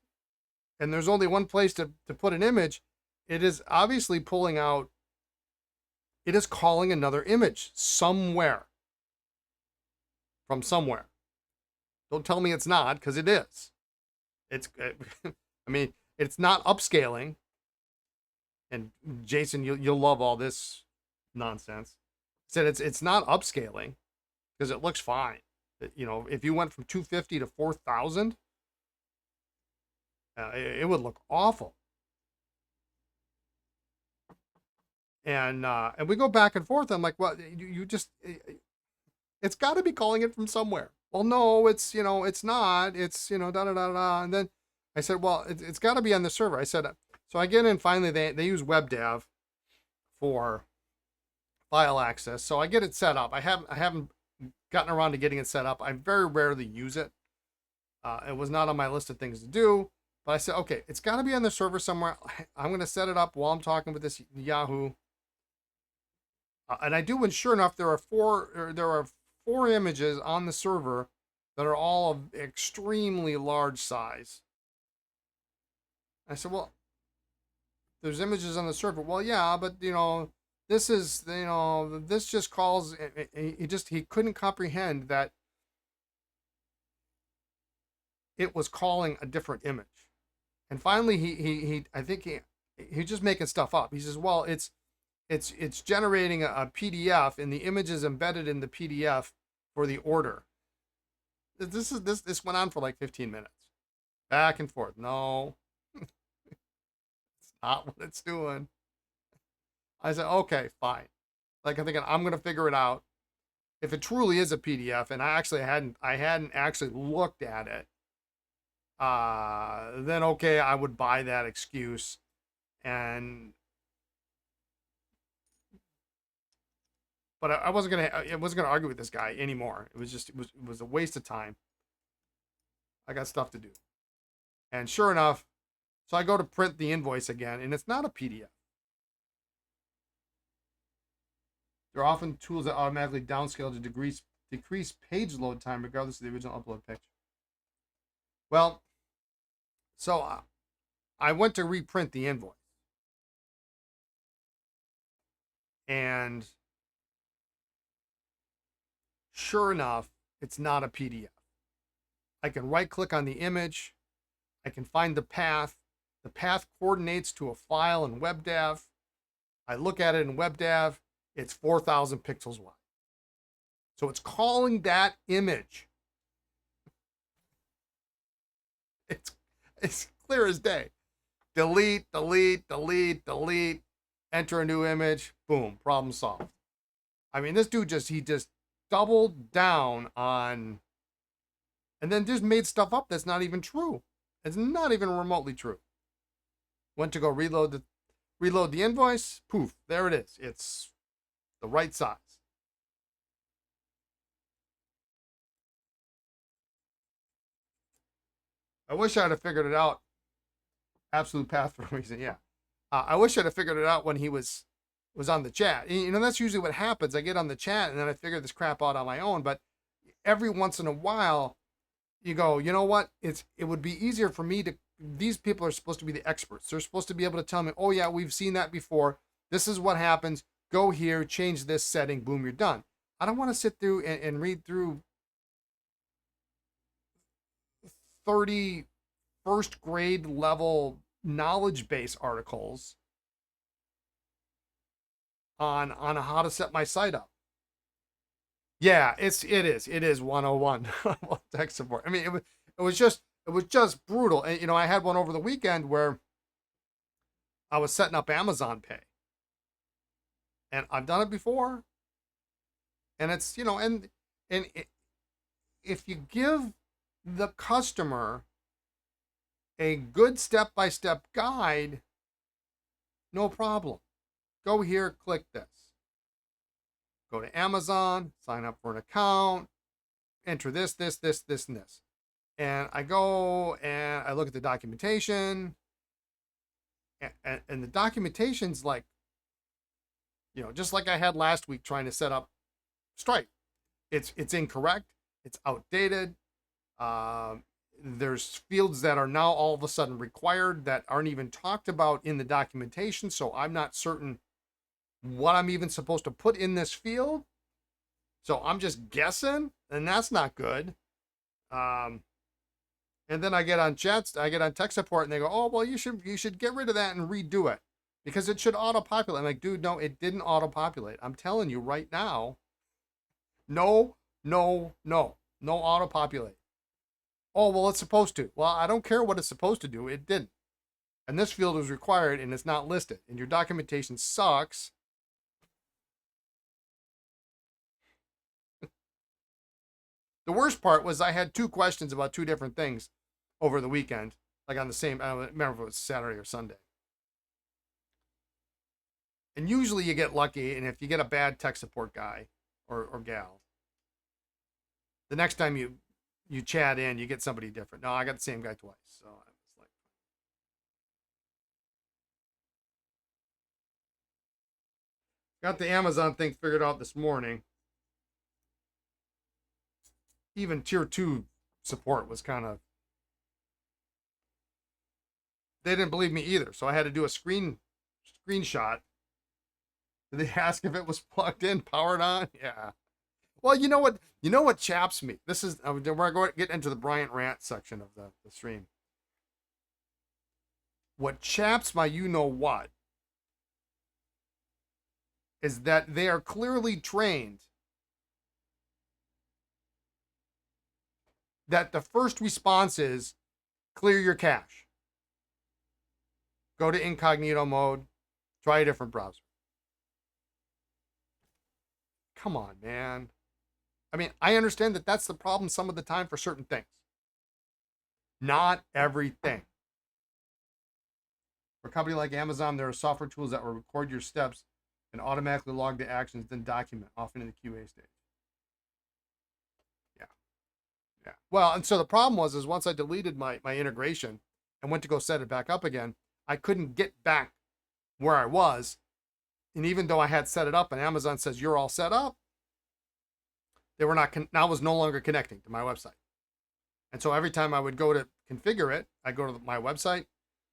and there's only one place to put an image, it is obviously pulling out, it is calling another image somewhere from somewhere. Don't tell me it's not, because it is. I mean, it's not upscaling. And Jason, you'll love all this nonsense. I said it's not upscaling because it looks fine. If you went from 250 to 4,000, it would look awful. And we go back and forth. I'm like, well, you just, it's got to be calling it from somewhere. Well, no, it's not. It's da da da da. And then I said, well, it's got to be on the server. I said, so I get in. Finally, they use WebDAV for file access, so I get it set up. I haven't gotten around to getting it set up. I very rarely use it. It was not on my list of things to do. But I said, okay, it's got to be on the server somewhere. I'm going to set it up while I'm talking with this Yahoo. And I do, and sure enough, there are four images on the server that are all of extremely large size. I said, well, there's images on the server. Well, yeah, but this is, this just calls. He couldn't comprehend that it was calling a different image. And finally, I think he's just making stuff up. He says, well, it's generating a PDF, and the image is embedded in the PDF for the order. This went on for like 15 minutes, back and forth. No, it's not what it's doing. I said, okay, fine. Like, I'm thinking, I'm gonna figure it out. If it truly is a PDF, and I hadn't actually looked at it, then okay, I would buy that excuse. And but I wasn't gonna argue with this guy anymore. It was a waste of time. I got stuff to do. And sure enough, so I go to print the invoice again, and it's not a PDF. There are often tools that automatically downscale to decrease page load time regardless of the original upload picture. Well, so I went to reprint the invoice. And sure enough, it's not a PDF. I can right click on the image. I can find the path. The path coordinates to a file in WebDAV. I look at it in WebDAV. It's 4,000 pixels wide. So it's calling that image. It's clear as day. Delete, delete, delete, delete. Enter a new image. Boom, problem solved. I mean, this dude he just doubled down on, and then just made stuff up that's not even true. It's not even remotely true. Went to go reload the invoice. Poof, there it is. It's the right size. I wish I'd have figured it out. Absolute path for a reason, yeah. I wish I'd have figured it out when he was on the chat. You know, that's usually what happens. I get on the chat and then I figure this crap out on my own. But every once in a while, you go, you know what? It would be easier for me to. These people are supposed to be the experts. They're supposed to be able to tell me, oh yeah, we've seen that before. This is what happens. Go here, change this setting. Boom, you're done. I don't want to sit through and read through 30 first grade level knowledge base articles on how to set my site up. Yeah, it is 101 tech support. I mean, it was just brutal. And you know, I had one over the weekend where I was setting up Amazon Pay, and I've done it before, and it's, you know, and if you give the customer a good step-by-step guide, no problem. Go here, click this. Go to Amazon, sign up for an account, enter this, and this. And I go and I look at the documentation, and the documentation's like, you know, just like I had last week trying to set up Stripe. It's incorrect. It's outdated. There's fields that are now all of a sudden required that aren't even talked about in the documentation. So I'm not certain what I'm even supposed to put in this field. So I'm just guessing, and that's not good. And then I get on tech support, and they go, "Oh, well, you should get rid of that and redo it because it should auto-populate." I'm like, dude, no, it didn't auto-populate. I'm telling you right now, no auto-populate. Oh, well, it's supposed to. Well, I don't care what it's supposed to do. It didn't. And this field was required, and it's not listed. And your documentation sucks. The worst part was I had 2 questions about 2 different things over the weekend, like on the same, I don't remember if it was Saturday or Sunday. And usually you get lucky, and if you get a bad tech support guy or gal, the next time you chat in, you get somebody different. No, I got the same guy twice. So I was like, got the Amazon thing figured out this morning. Even tier 2 support was kind of, they didn't believe me either. So I had to do a screenshot. Did they ask if it was plugged in, powered on? Yeah. Well, you know what chaps me? This is, we're going to get into the Bryant rant section of the stream. What chaps my you-know-what is that they are clearly trained that the first response is clear your cache. Go to incognito mode, try a different browser. Come on, man. I mean, I understand that that's the problem some of the time for certain things. Not everything. For a company like Amazon, there are software tools that will record your steps and automatically log the actions, then document, often in the QA stage. Yeah. Well, and so the problem was once I deleted my integration and went to go set it back up again, I couldn't get back where I was. And even though I had set it up and Amazon says you're all set up, they were not, now was no longer connecting to my website. And so every time I would go to configure it, I go to my website,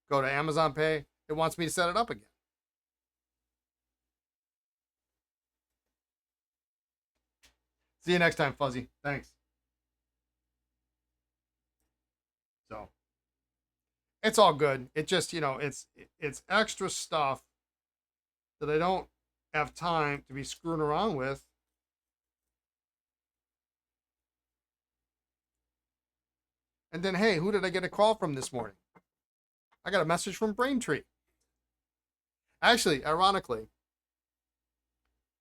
go to Amazon Pay, it wants me to set it up again. See you next time, Fuzzy. Thanks. It's all good. It just, you know, it's extra stuff that I don't have time to be screwing around with. And then, hey, who did I get a call from this morning? I got a message from Braintree. Actually, ironically,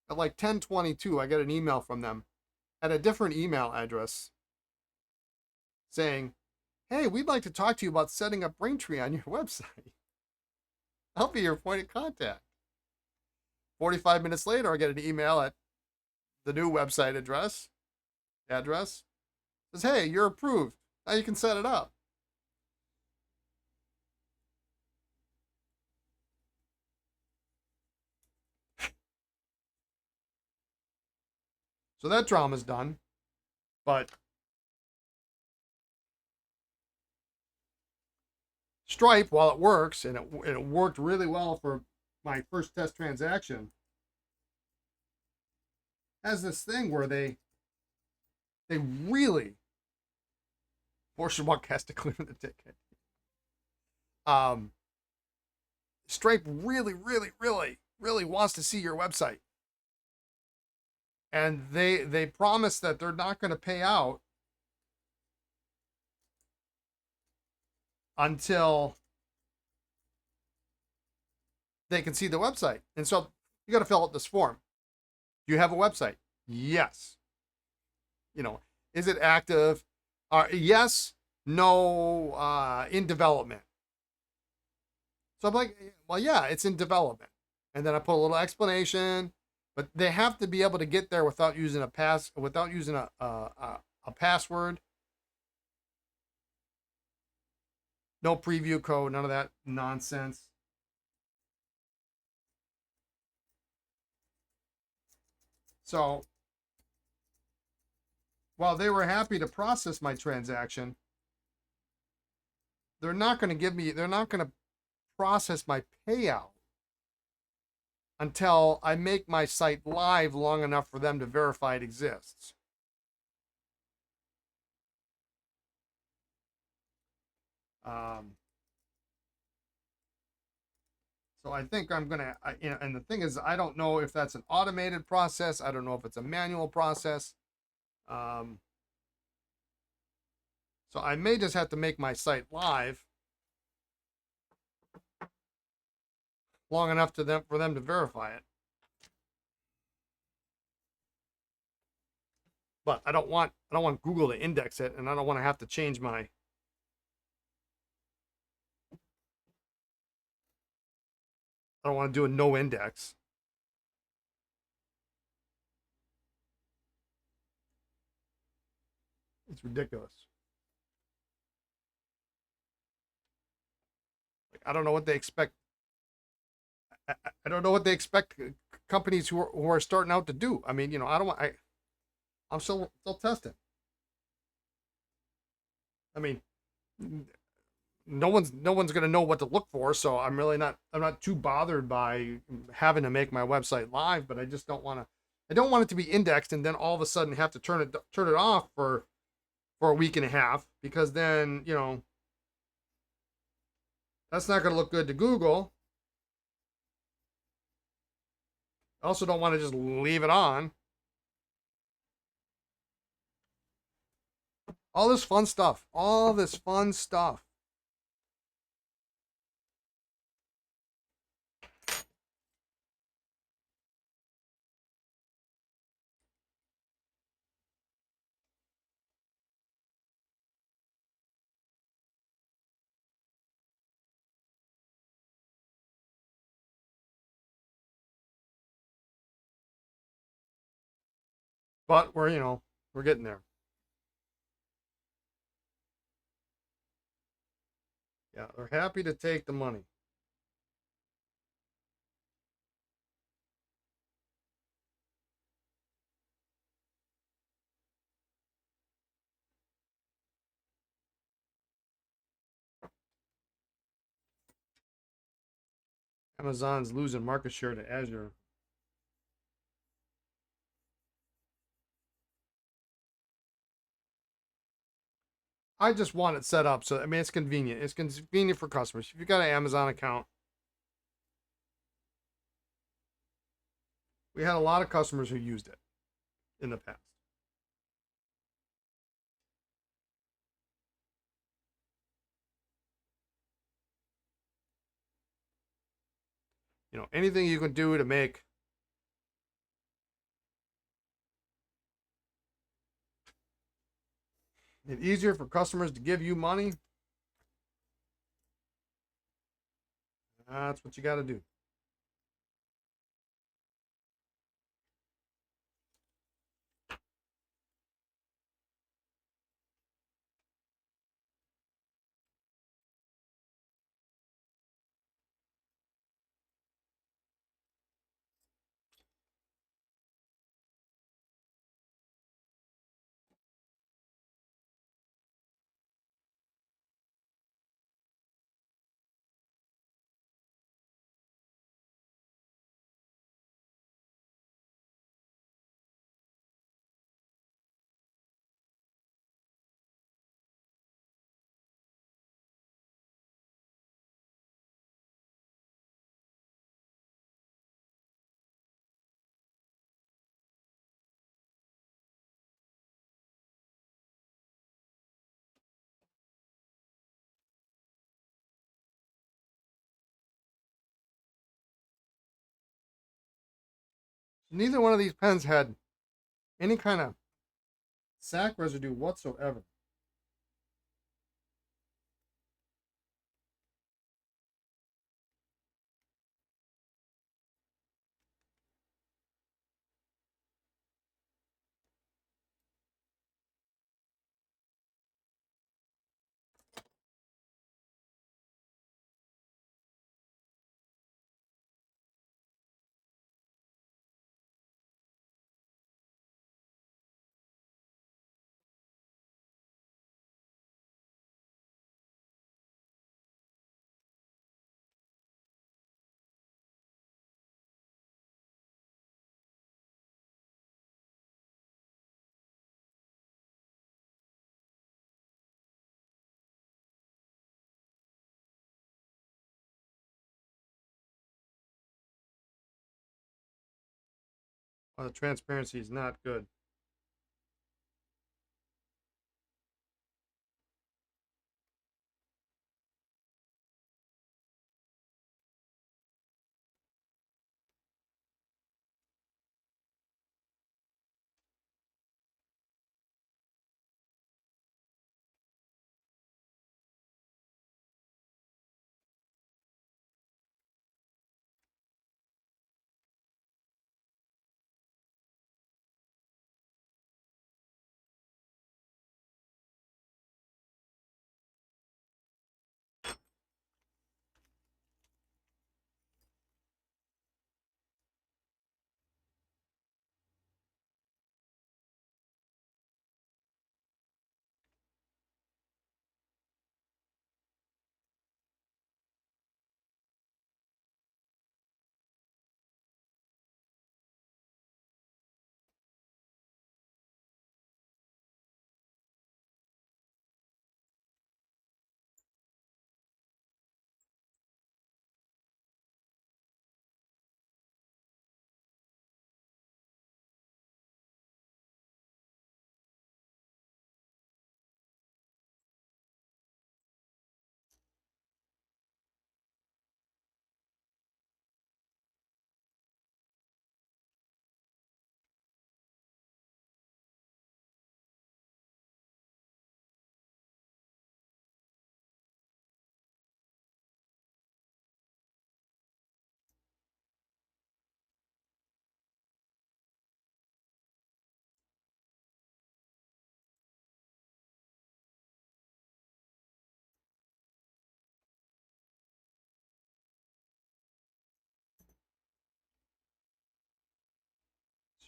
at like 10:22, I get an email from them at a different email address saying, hey, we'd like to talk to you about setting up Braintree on your website. I'll be your point of contact. 45 minutes later, I get an email at the new website address. Says, hey, you're approved. Now you can set it up. So that drama's done. But Stripe, while it works, and it worked really well for my first test transaction, has this thing where they really force your buck has to clear the ticket. Stripe really wants to see your website, and they promise that they're not going to pay out until they can see the website. And so you got to fill out this form. Do you have a website? Yes. You know, is it active? Yes, no, in development. So I'm like, well, yeah, it's in development. And then I put a little explanation, but they have to be able to get there without using a password. No preview code, none of that nonsense. So while they were happy to process my transaction, they're not going to process my payout until I make my site live long enough for them to verify it exists. So I think I'm gonna, and the thing is, I don't know if that's an automated process. I don't know if it's a manual process. So I may just have to make my site live long enough for them to verify it. But I don't want Google to index it, and I don't want to have to change my I don't want to do a no index. It's ridiculous. Like, I don't know what they expect. I don't know what they expect companies who are starting out to do. I mean, you know, I'm still testing. I mean, no one's going to know what to look for, so I'm not too bothered by having to make my website live, but I just don't want it to be indexed and then all of a sudden have to turn it off for a week and a half, because then, you know, that's not going to look good to Google. I also don't want to just leave it on. All this fun stuff. But we're getting there. Yeah, they're happy to take the money. Amazon's losing market share to Azure. I just want it set up so, I mean, it's convenient. It's convenient for customers. If you've got an Amazon account, we had a lot of customers who used it in the past. You know, anything you can do to make it easier for customers to give you money, that's what you got to do. Neither one of these pens had any kind of sack residue whatsoever. The transparency is not good.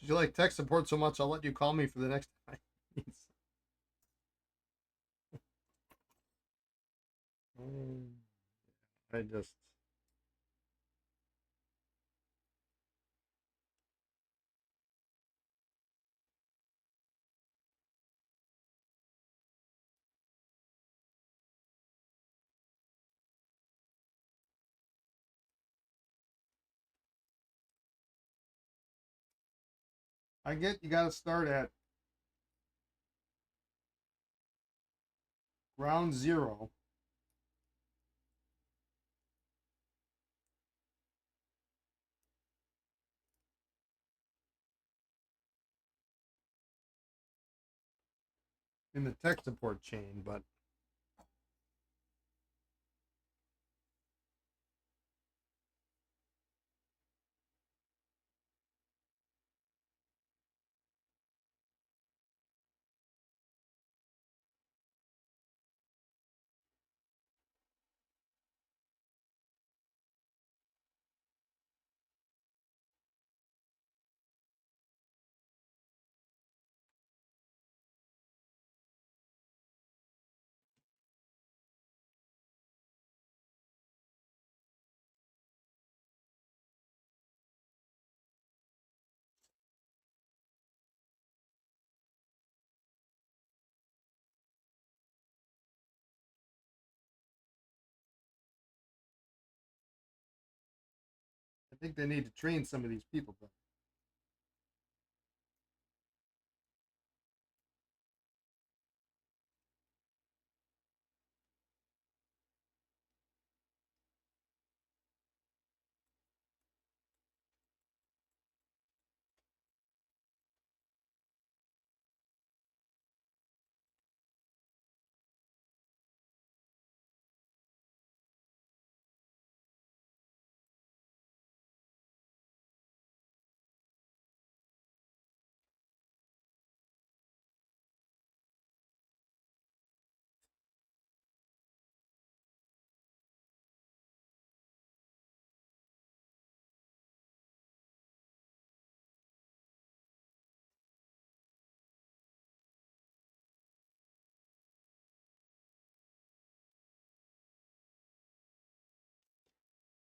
Since you like tech support so much, I'll let you call me for the next time. I just I get you got to start at ground zero. In the tech support chain, but I think they need to train some of these people.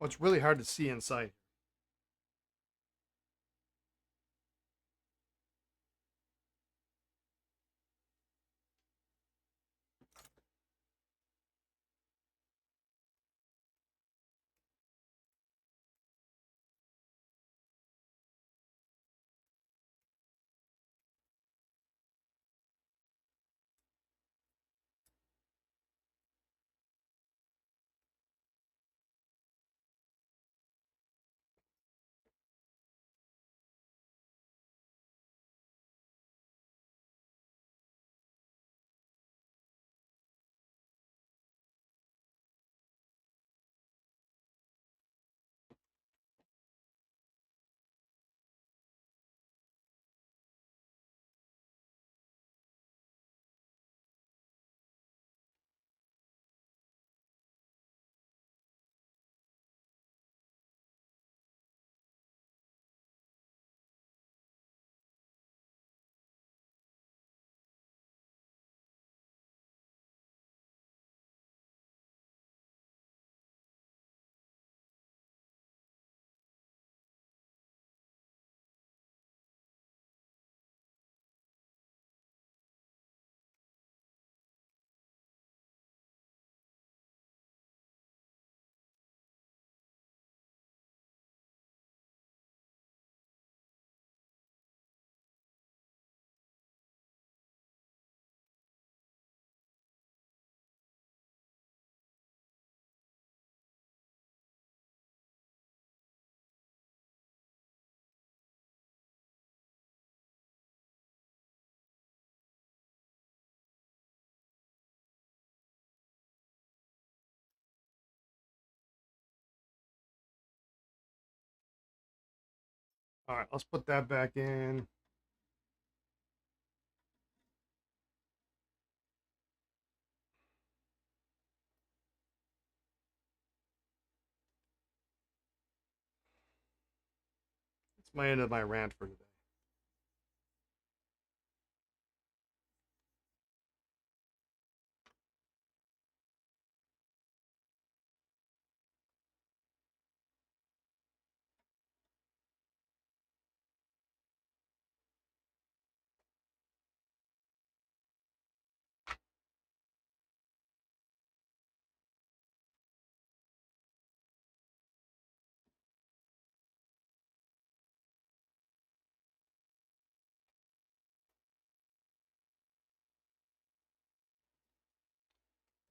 Well, it's really hard to see inside. All right, let's put that back in. It's my end of my rant for today.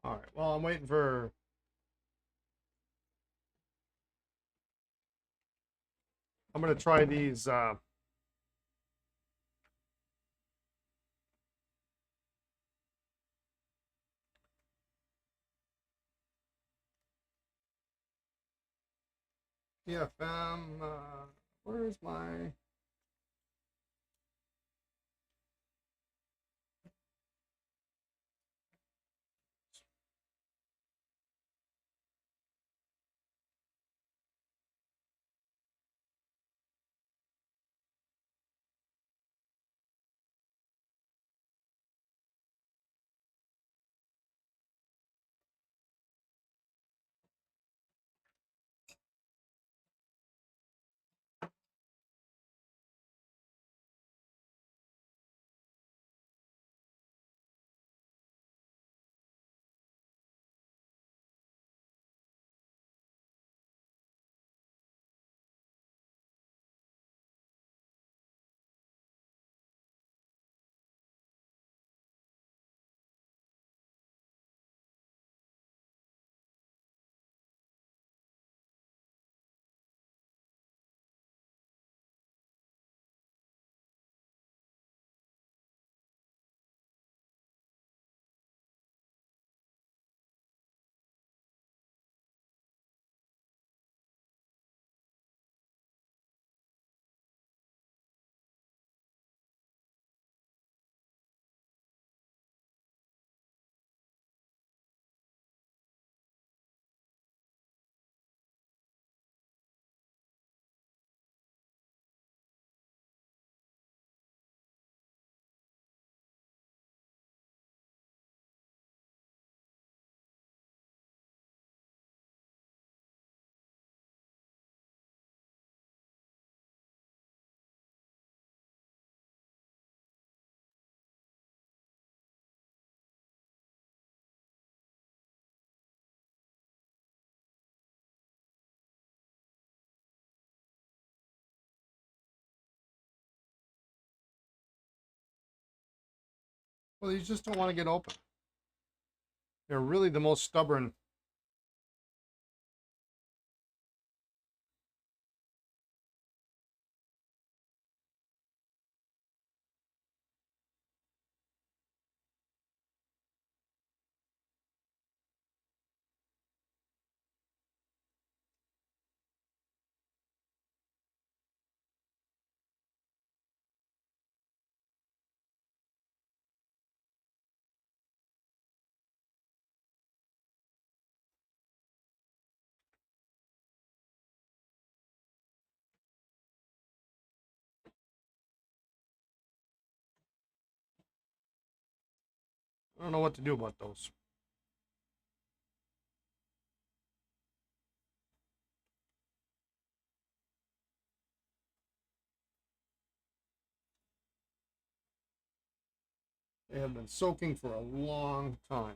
All right, well, I'm waiting for... I'm going to try these... PFM, where's my... Well, these just don't want to get open. They're really the most stubborn. I don't know what to do about those. They have been soaking for a long time.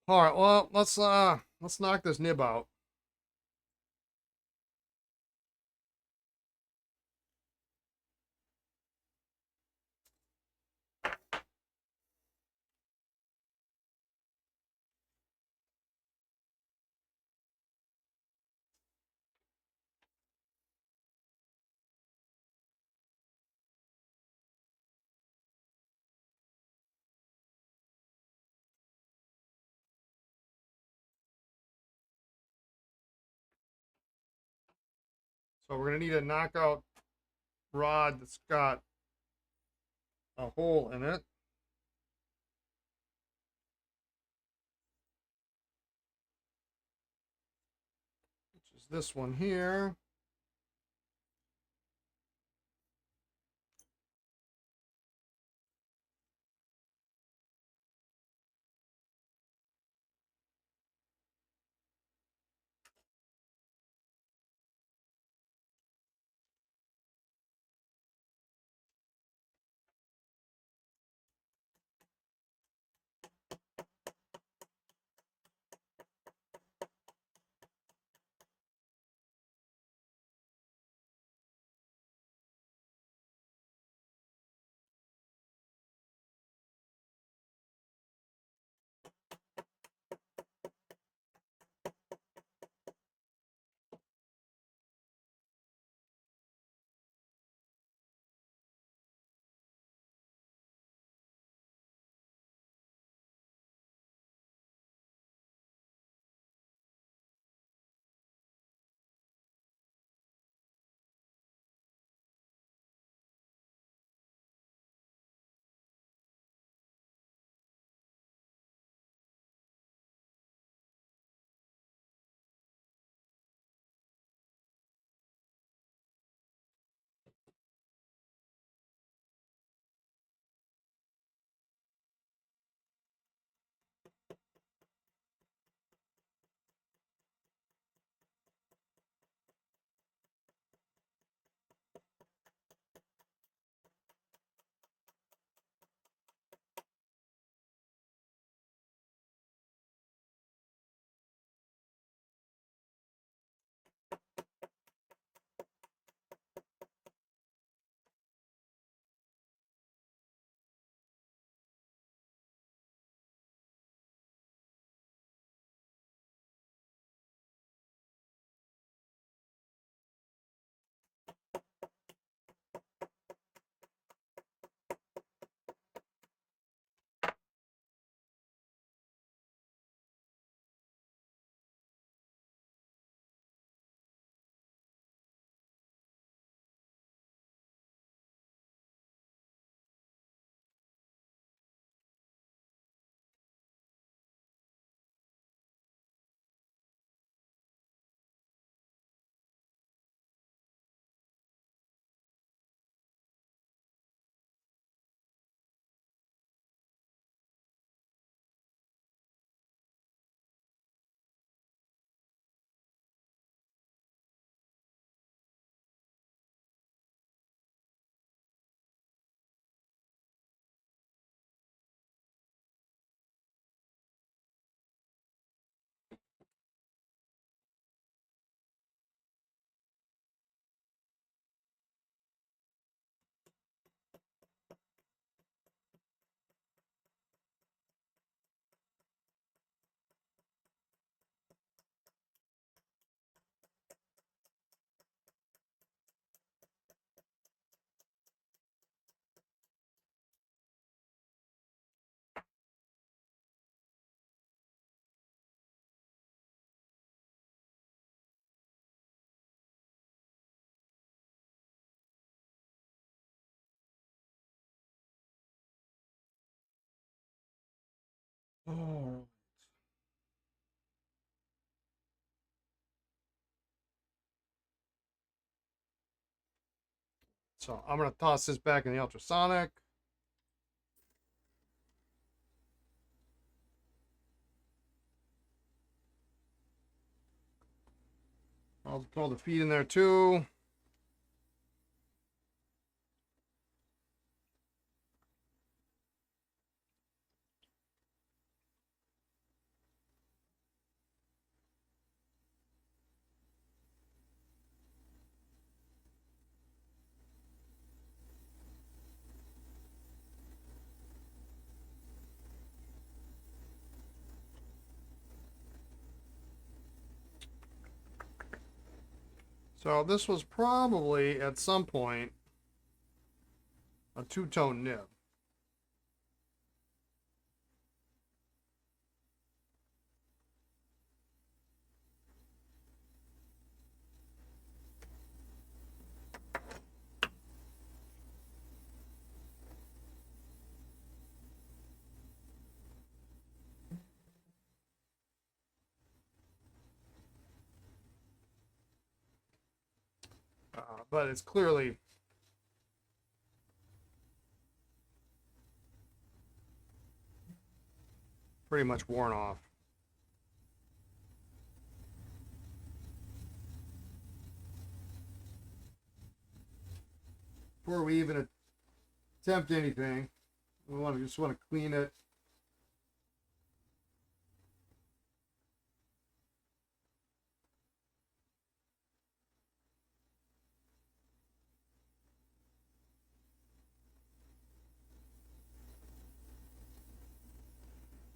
All right, well, let's knock this nib out. So we're gonna need a knockout rod that's got a hole in it. Which is this one here. Oh. So I'm going to toss this back in the ultrasonic. I'll throw the feed in there too. So this was probably at some point a two-tone nib. But it's clearly pretty much worn off. Before we even attempt anything, we just want to clean it.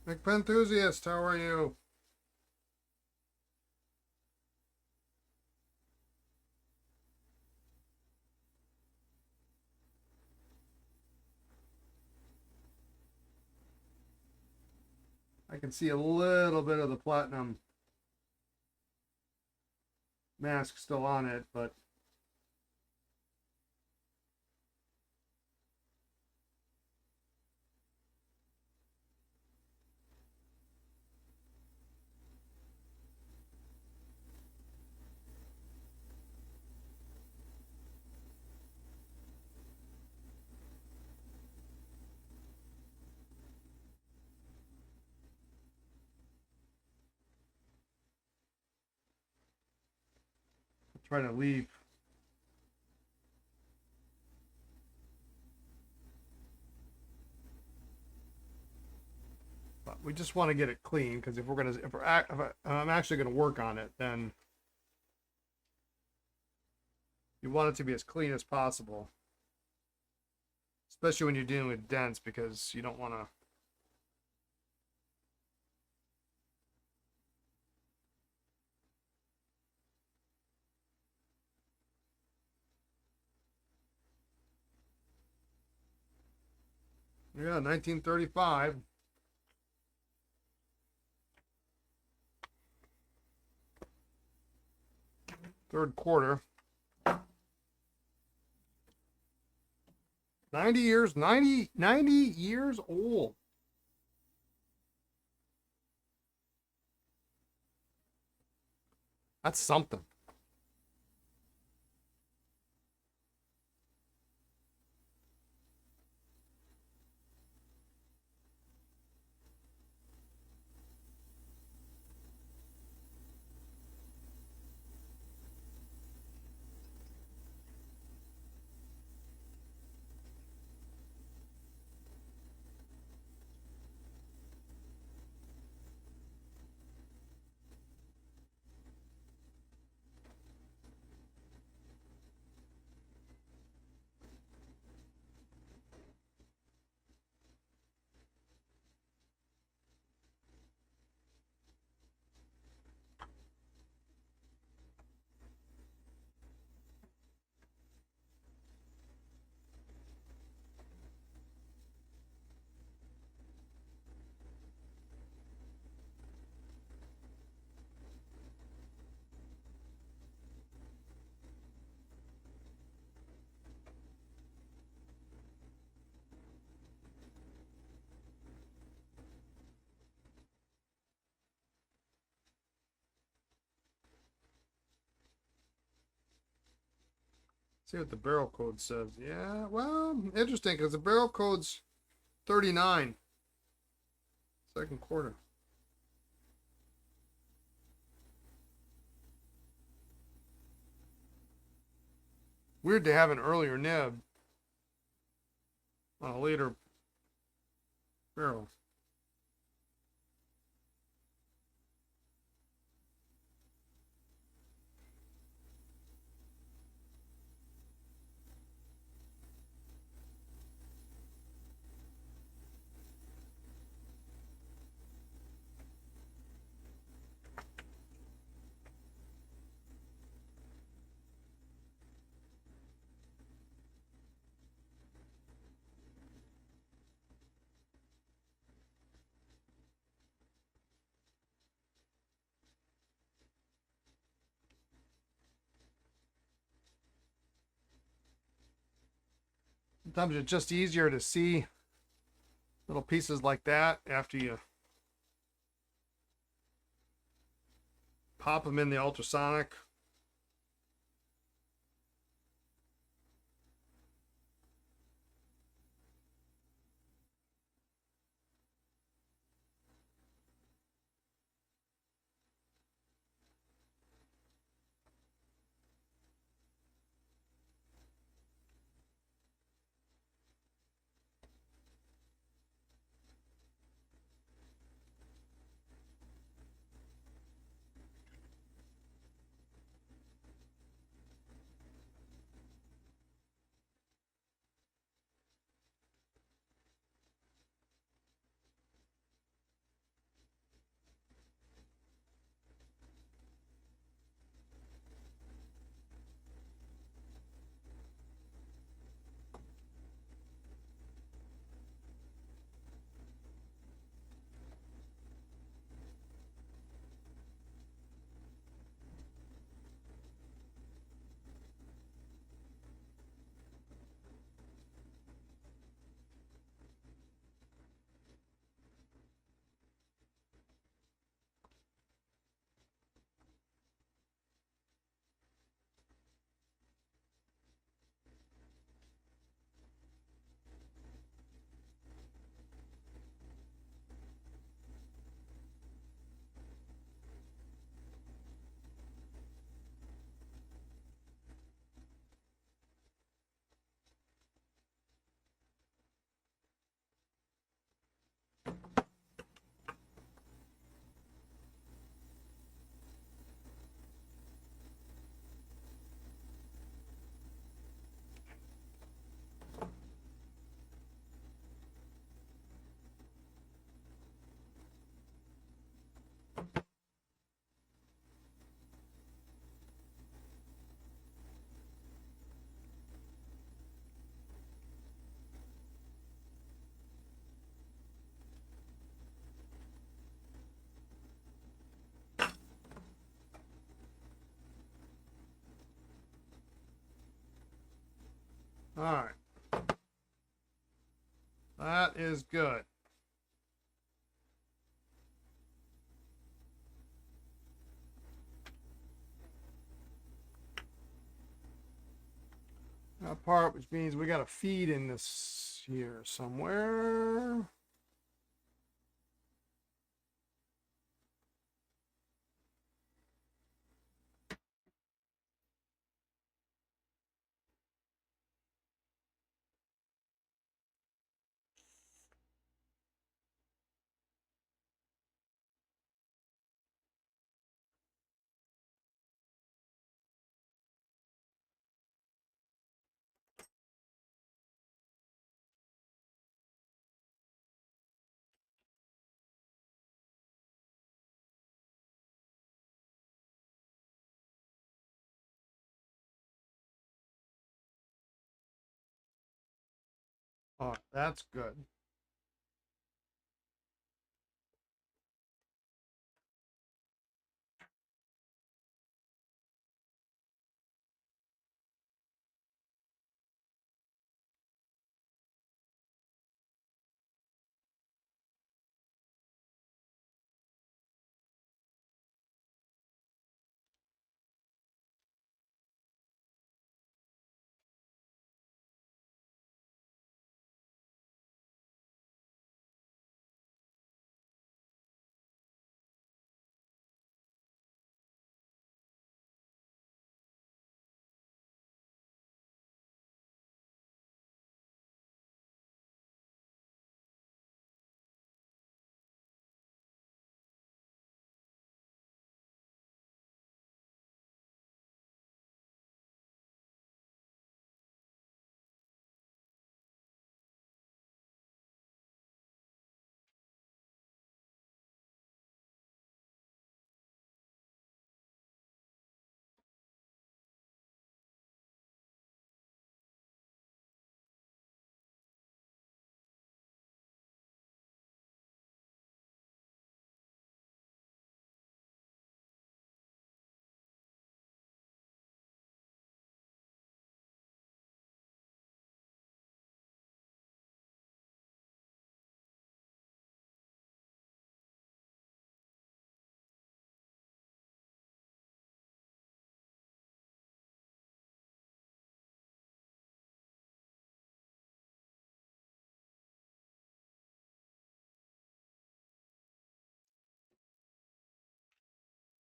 McPenthusiast, how are you? I can see a little bit of the platinum mask still on it, but I'm trying to leave. But we just want to get it clean because if I'm actually gonna work on it, then you want it to be as clean as possible, especially when you're dealing with dents, because you don't want to. Yeah, 1935. Third quarter. 90 years, 90 years old. That's something. See what the barrel code says. Yeah, well, interesting because the barrel code's 39. Second quarter. Weird to have an earlier nib on a later barrel. Sometimes it's just easier to see little pieces like that after you pop them in the ultrasonic. All right. That is good. That part, which means we got a feed in this here somewhere. All right, that's good.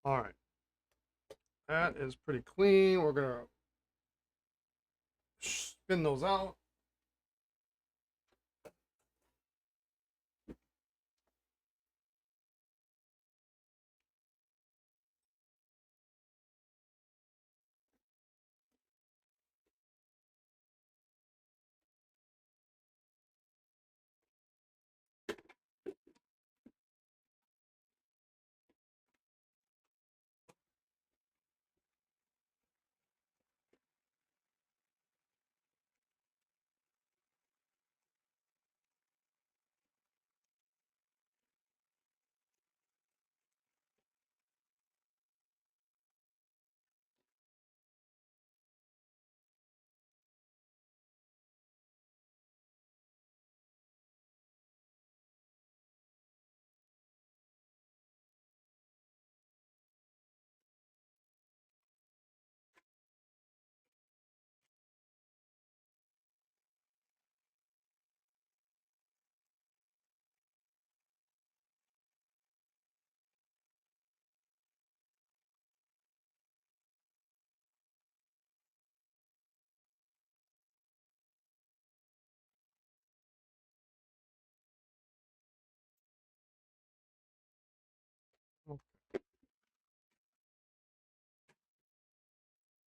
All right, that is pretty clean. We're gonna spin those out.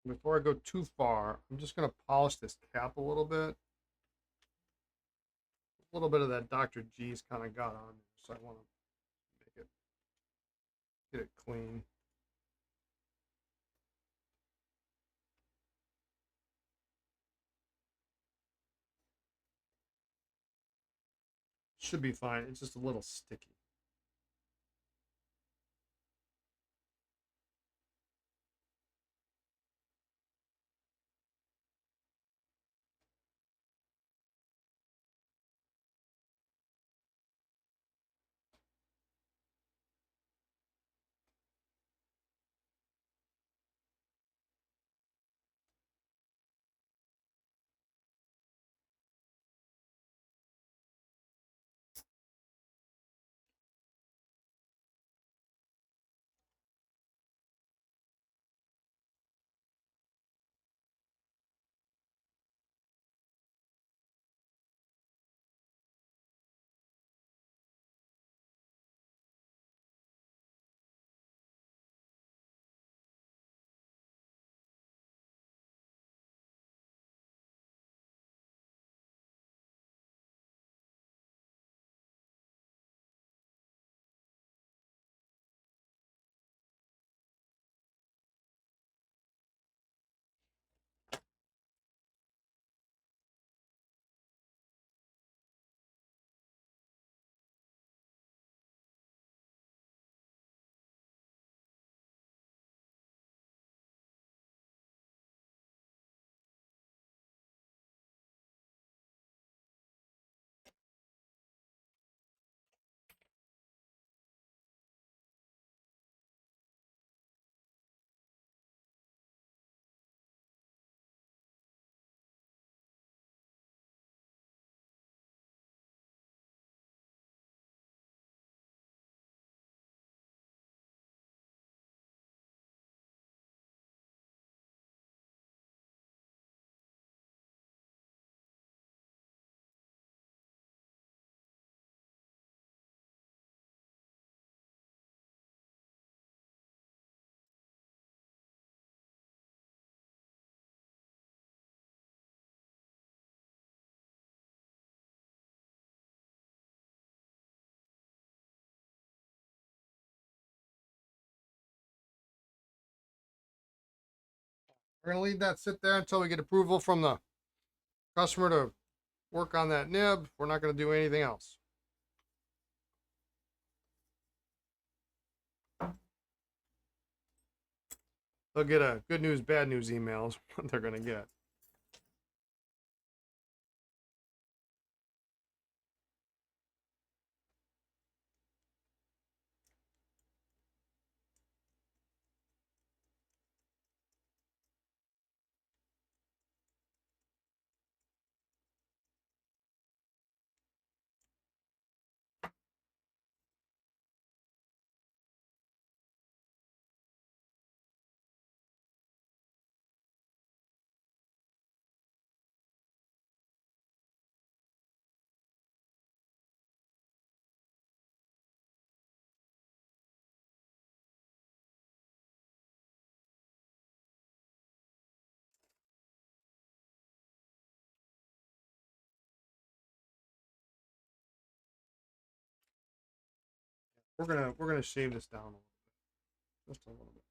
Before I go too far, I'm just gonna polish this cap a little bit. A little bit of that Dr. G's kind of got on there, so I want to make it get it clean. Should be fine. It's just a little sticky. We're gonna leave that sit there until we get approval from the customer to work on that nib. We're not gonna do anything else. They'll get a good news, bad news emails. What they're gonna get. We're gonna shave this down a little bit, just a little bit.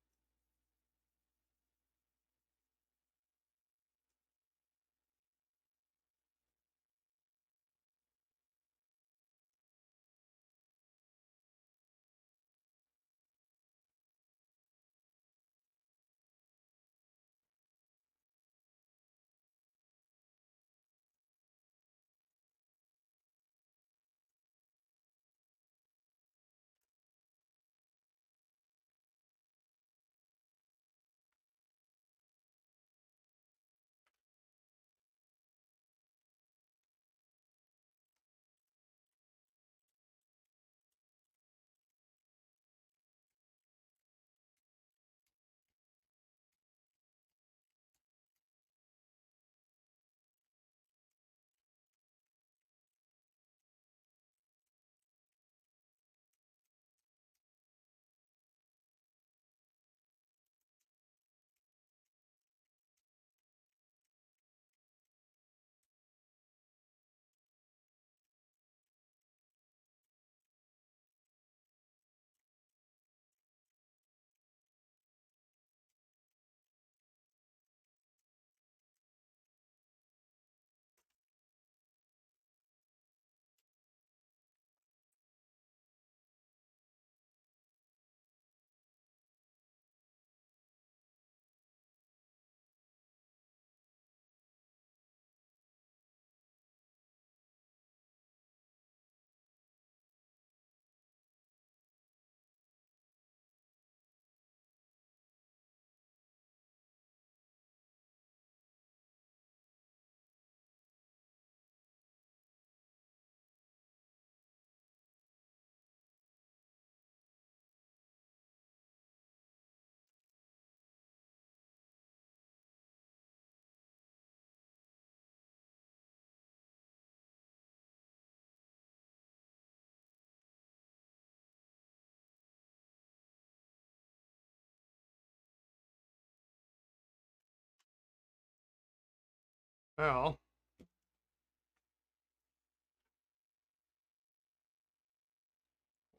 Well,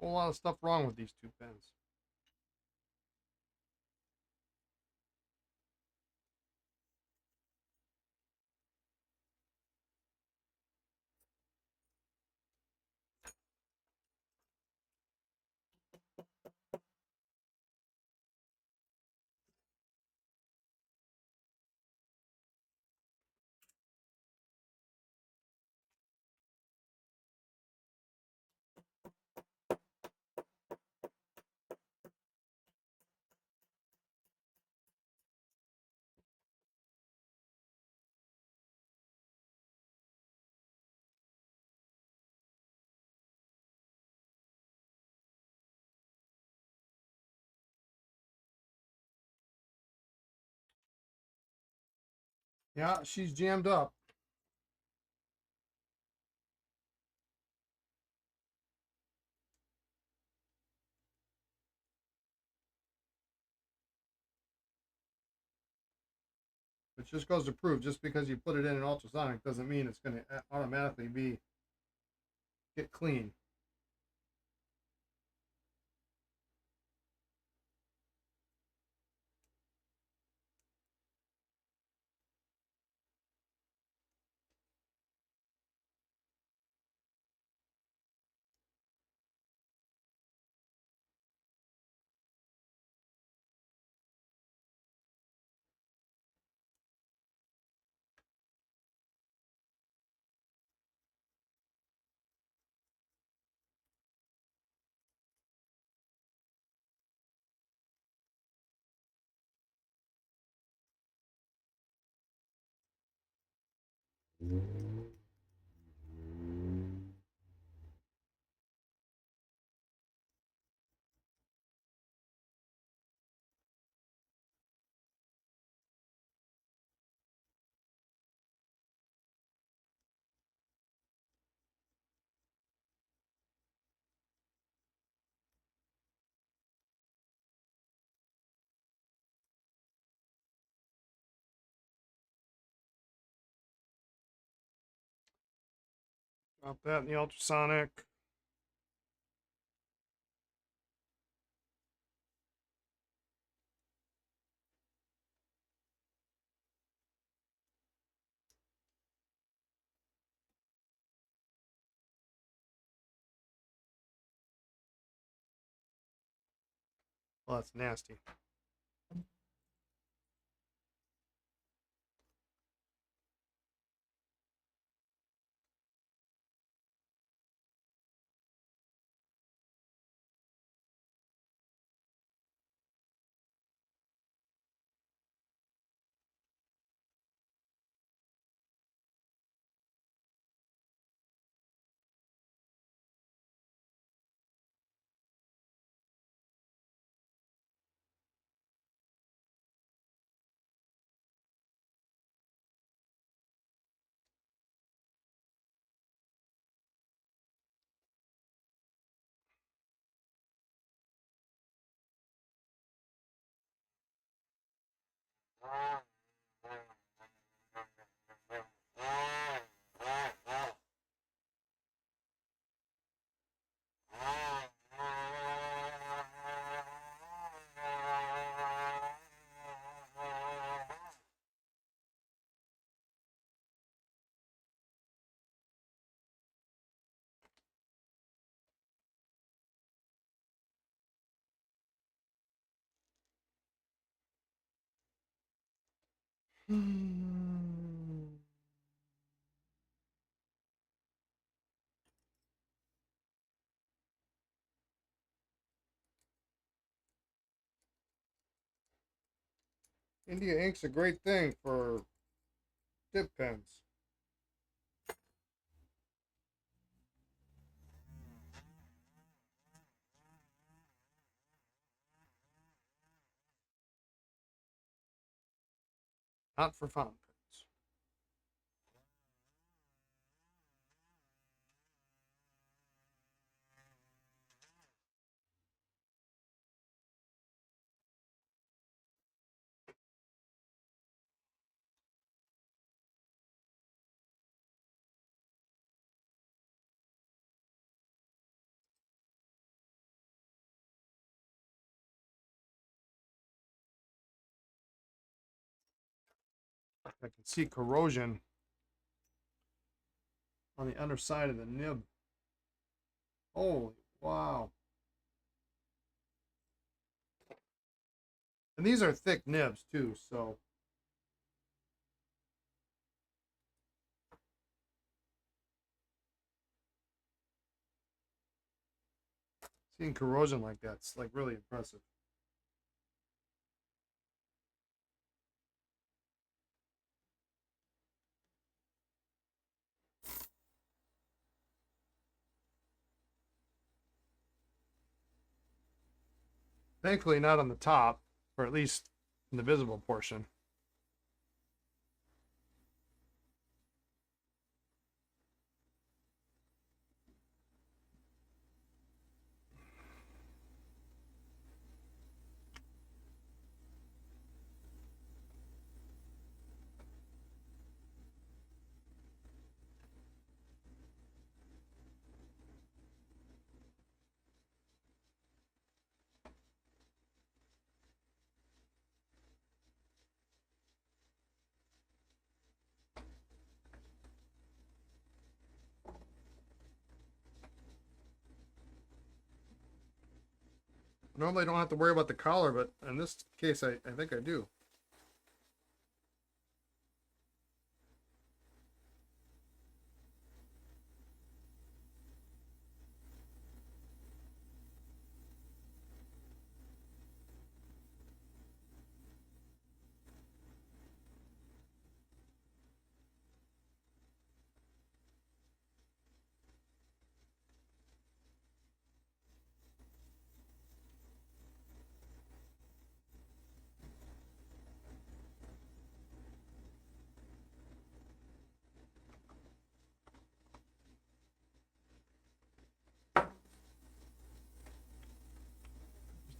a whole lot of stuff wrong with these two pens. Yeah, she's jammed up. It just goes to prove, just because you put it in an ultrasonic doesn't mean it's going to automatically get clean. Drop that in the ultrasonic. Well, that's nasty. India ink's a great thing for dip pens. Not for fountain pens. I can see corrosion on the underside of the nib. Holy wow. And these are thick nibs too, so seeing corrosion like that's like really impressive. Thankfully not on the top, or at least in the visible portion. Normally I don't have to worry about the collar, but in this case I think I do.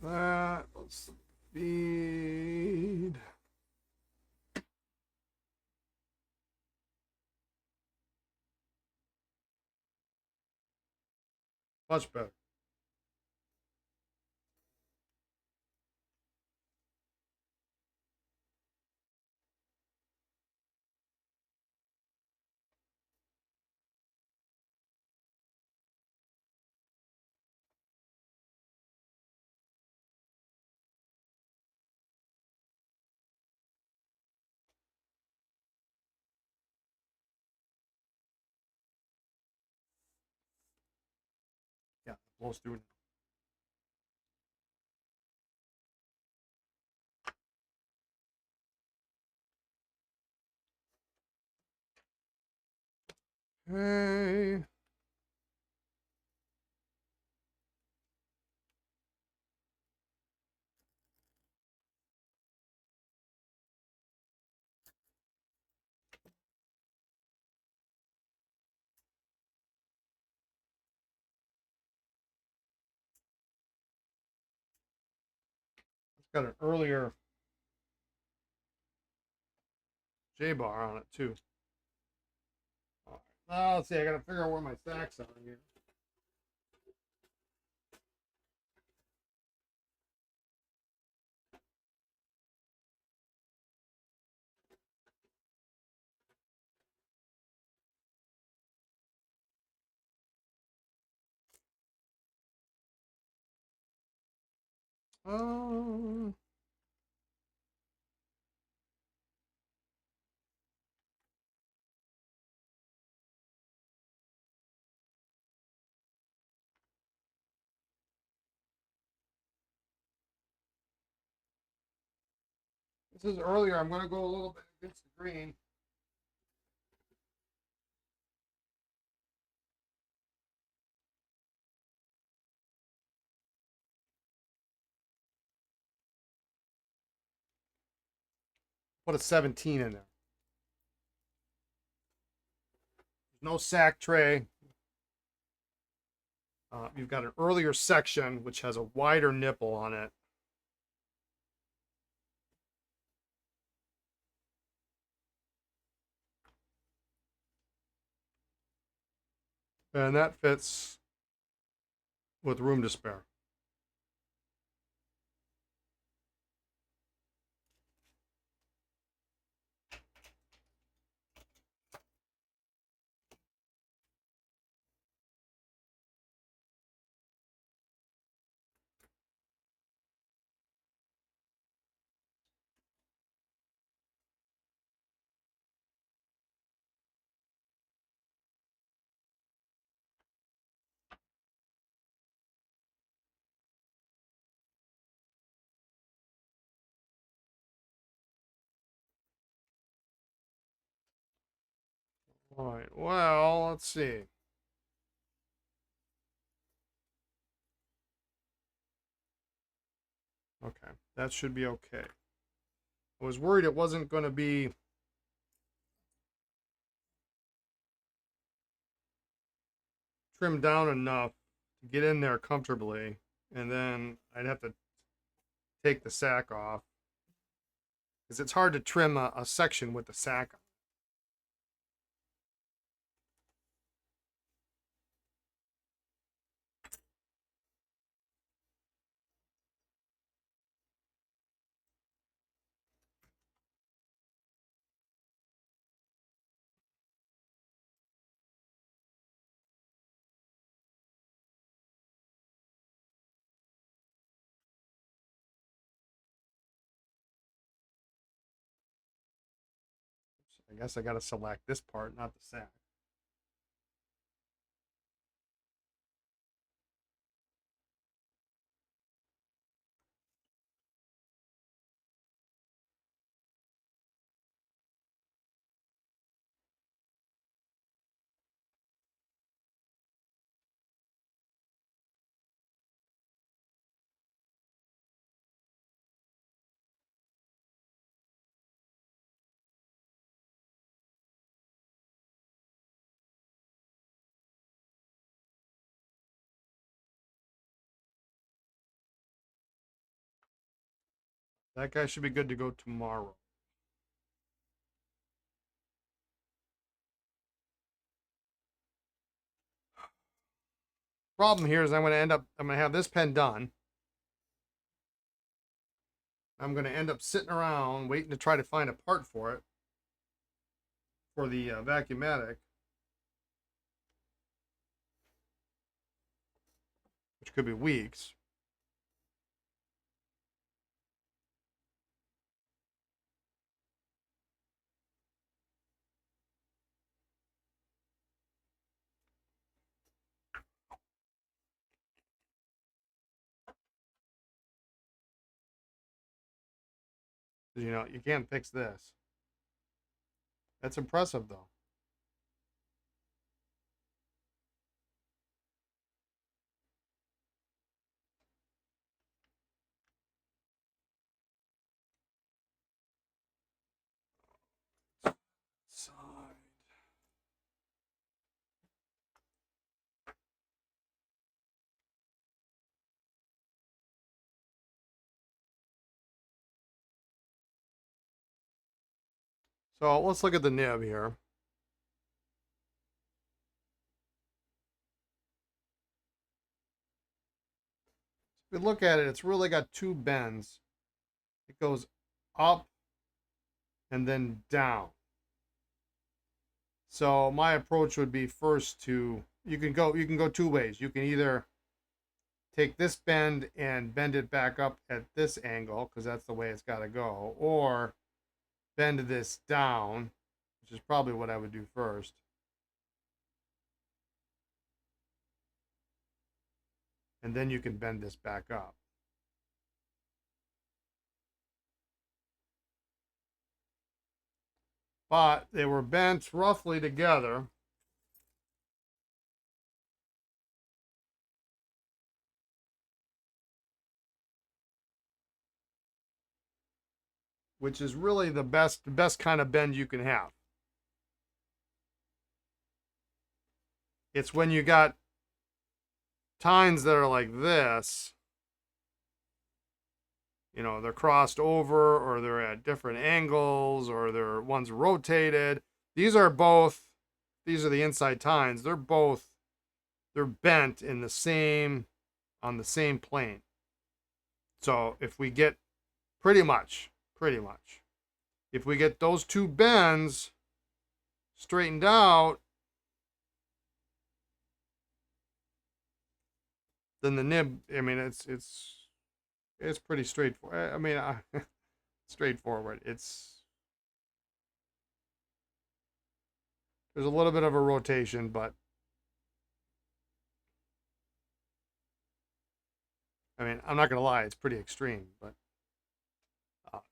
Let's speed. Much better. blows through. Okay. It's got an earlier J bar on it too. All right. Now let's see. I got to figure out where my sacks are here. Um, this is earlier. I'm going to go a little bit against the green. Put a 17 in there. There's no sack tray. You've got an earlier section which has a wider nipple on it. And that fits with room to spare. All right, well, let's see. Okay, that should be okay. I was worried it wasn't going to be trimmed down enough to get in there comfortably, and then I'd have to take the sack off because it's hard to trim a section with the sack on. I guess I got to select this part, not the sack. That guy should be good to go tomorrow. Problem here is I'm going to have this pen done. I'm going to end up sitting around waiting to try to find a part for it, for the Vacuumatic, which could be weeks. You know, you can't fix this. That's impressive, though. Side. So let's look at the nib here. If we look at it, it's really got two bends. It goes up and then down. So my approach would be first to you can go two ways. You can either take this bend and bend it back up at this angle because that's the way it's got to go, or bend this down, which is probably what I would do first. And then you can bend this back up. But they were bent roughly together. Which is really the best kind of bend you can have. It's when you got tines that are like this, you know, they're crossed over or they're at different angles or they're one's rotated. These are the inside tines. They're bent in the same, on the same plane. So if we get pretty much, if we get those two bends straightened out, then the nib, I mean, it's pretty straightforward. I mean, straightforward. There's a little bit of a rotation, but I mean, I'm not gonna lie, it's pretty extreme, but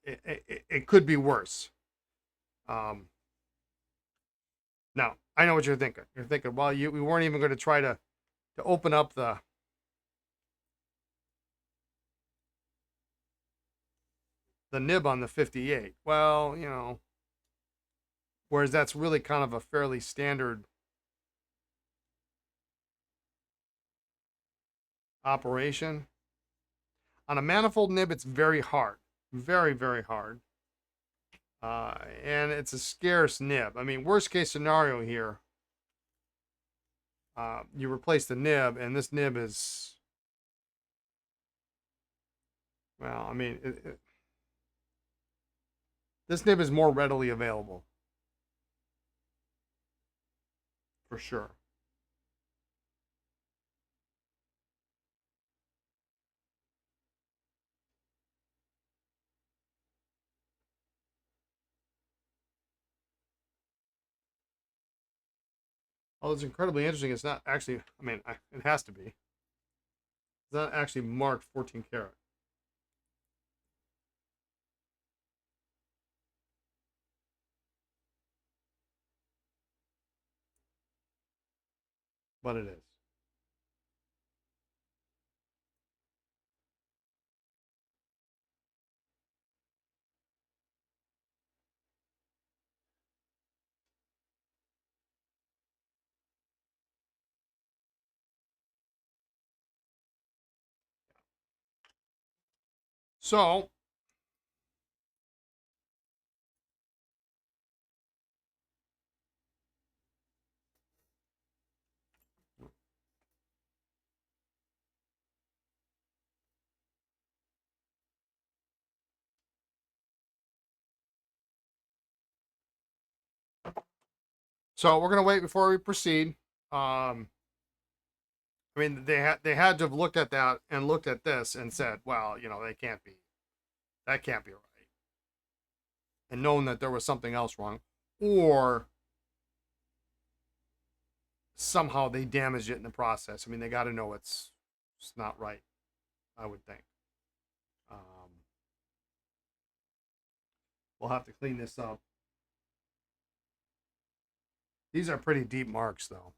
it could be worse. Now I know what you're thinking. You're thinking, well, we weren't even going to try to open up the nib on the 58. Well, you know, whereas that's really kind of a fairly standard operation. On a manifold nib, it's very hard, very, very hard. And it's a scarce nib. I mean, worst case scenario here, you replace the nib, and this nib is, well, I mean, this nib is more readily available, for sure. Oh, it's incredibly interesting. It's not actually, I mean, it has to be. It's not actually marked 14 karat. But it is. So, we're gonna wait before we proceed. I mean, they had to have looked at that and looked at this and said, well, you know, that can't be right, and known that there was something else wrong, or somehow they damaged it in the process. I mean, they got to know it's not right. I would think. Um, We'll have to clean this up. These are pretty deep marks, though.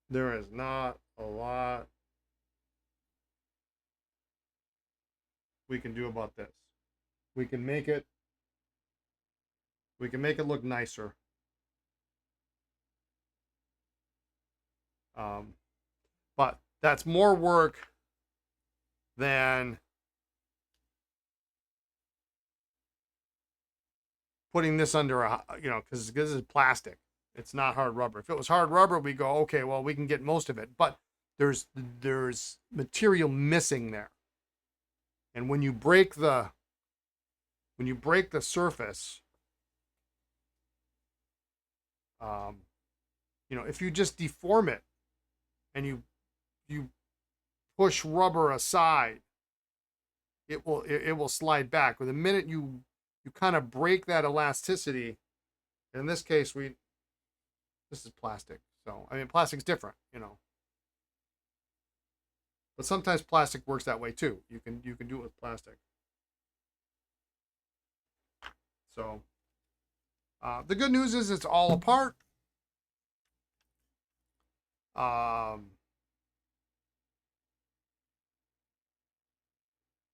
There is not a lot we can do about this. We can make it look nicer. But that's more work than putting this under a, because this is plastic. It's not hard rubber. If it was hard rubber, we go, okay, well, we can get most of it, but there's material missing there. And when you break the surface, if you just deform it and you push rubber aside, it will slide back. But the minute you kind of break that elasticity, in this case, this is plastic. So, I mean, plastic's different, But sometimes plastic works that way too. You can do it with plastic. So, the good news is it's all apart.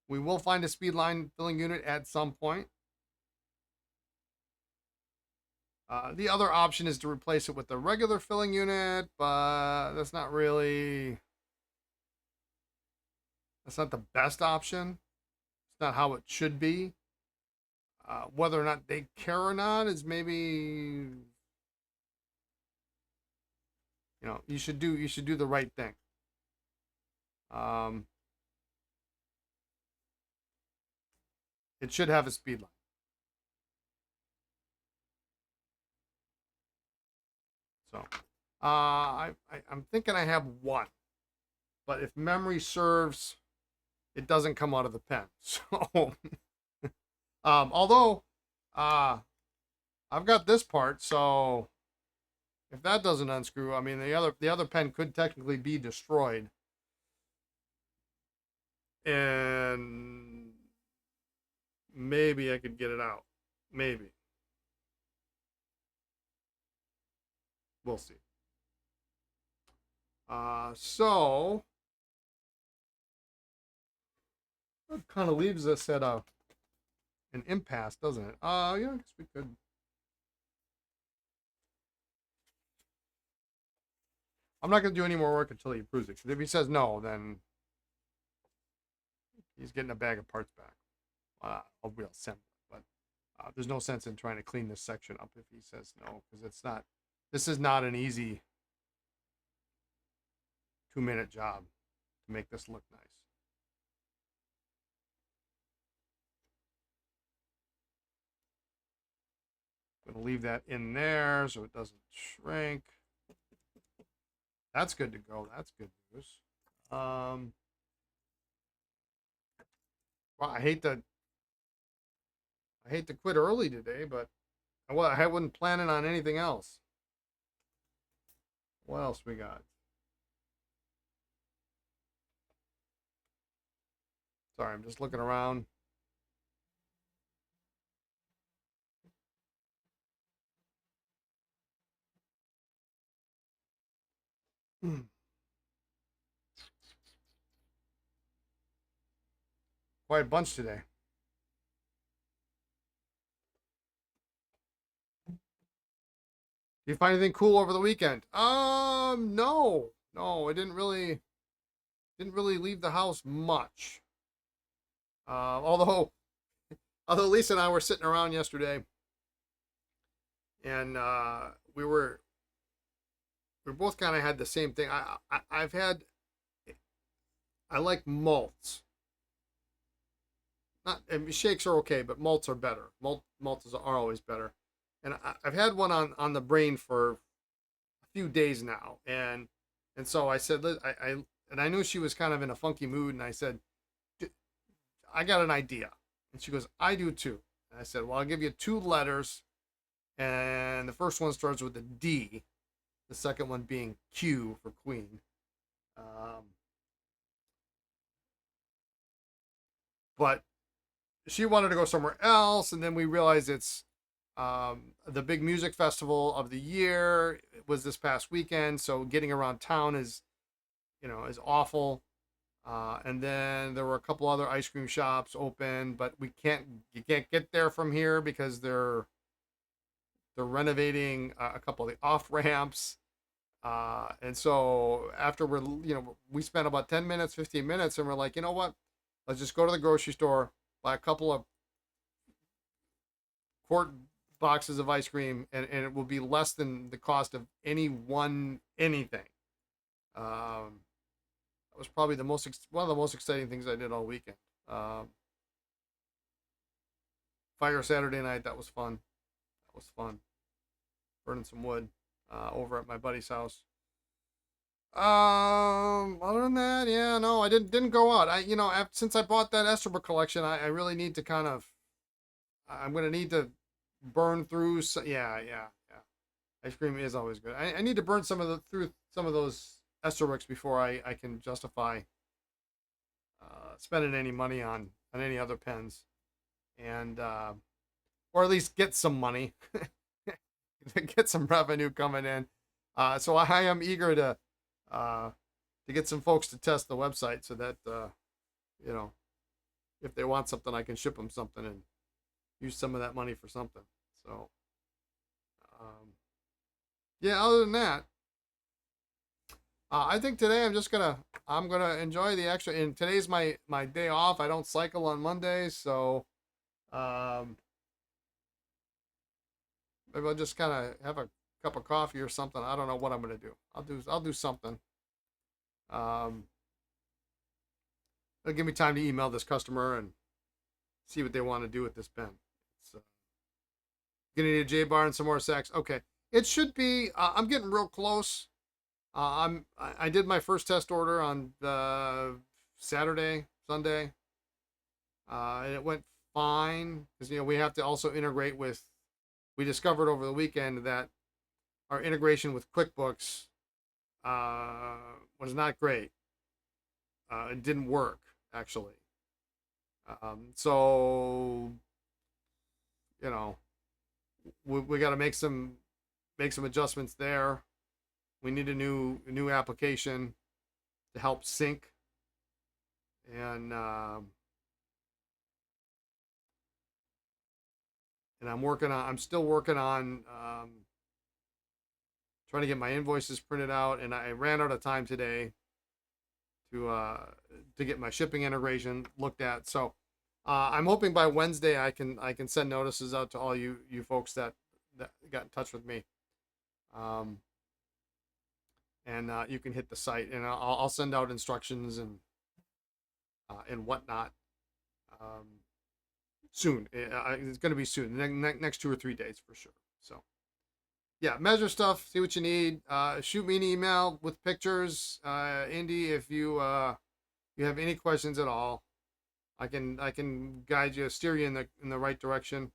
We will find a speed line filling unit at some point. The other option is to replace it with a regular filling unit, but that's not the best option. It's not how it should be. Whether or not they care or not is maybe, you should do the right thing. It should have a speed line. So, I'm thinking I have one, but if memory serves, it doesn't come out of the pen. So, although, I've got this part, so if that doesn't unscrew, I mean, the other pen could technically be destroyed. And maybe I could get it out. Maybe. We'll see. So that kind of leaves us at an impasse, doesn't it? Yeah, I guess we could. I'm not going to do any more work until he approves it. Because if he says no, then he's getting a bag of parts back. I'll reassemble it. But there's no sense in trying to clean this section up if he says no. Because this is not an easy 2-minute job to make this look nice. I'm going to leave that in there so it doesn't shrink. That's good to go. That's good news. Well, I hate to quit early today, but I wasn't planning on anything else. What else we got? Sorry, I'm just looking around. Quite a bunch today. Did you find anything cool over the weekend? No. I didn't really leave the house much. Although Lisa and I were sitting around yesterday, and we both kind of had the same thing. I like malts. Shakes are okay, but malts are better. Malts are always better. And I've had one on the brain for a few days now, and so I said, I knew she was kind of in a funky mood, and I said, I got an idea. And she goes, I do too. And I said, well, I'll give you 2 letters, and the first one starts with a D, the second one being Q for Queen. but she wanted to go somewhere else, and then we realized it's the big music festival of the year was this past weekend, so getting around town is is awful. And then there were a couple other ice cream shops open, but you can't get there from here because they're renovating a couple of the off ramps. And so after we spent about 10 minutes, 15 minutes, and we're like, you know what? Let's just go to the grocery store, buy a couple of quart boxes of ice cream, and it will be less than the cost of anything. That was probably one of the most exciting things I did all weekend. Fire Saturday night, that was fun. That was fun. Burning some wood over at my buddy's house. Other than that, yeah, no, I didn't go out. Since I bought that Esterbrook collection, I really need to I'm gonna need to burn through. Yeah. Ice cream is always good. I need to burn through some of those Esterbrooks before I can justify spending any money on any other pens, and or at least get some money, get some revenue coming in. So I am eager to get some folks to test the website so that if they want something, I can ship them something and use some of that money for something. So yeah, other than that, I think today I'm gonna enjoy the extra. And today's my day off. I don't cycle on Mondays, so maybe I'll just kind of have a cup of coffee or something. I don't know what I'm gonna do. I'll do something. It'll give me time to email this customer and see what they want to do with this pen. It's gonna need a J bar and some more sacks. Okay, it should be. I'm getting real close. I did my first test order on Saturday, Sunday, and it went fine because we have to also integrate with. We discovered over the weekend that our integration with QuickBooks was not great. It didn't work actually. So we got to make some adjustments there. We need a new application to help sync, and I'm still working on trying to get my invoices printed out, and I ran out of time today to get my shipping integration looked at. So I'm hoping by Wednesday I can send notices out to all you folks that got in touch with me. And you can hit the site, and I'll send out instructions and whatnot soon. It's going to be soon, the next 2 or 3 days for sure. So yeah, measure stuff, see what you need. Shoot me an email with pictures, Indy, if you have any questions at all. I can guide you, steer you in the right direction.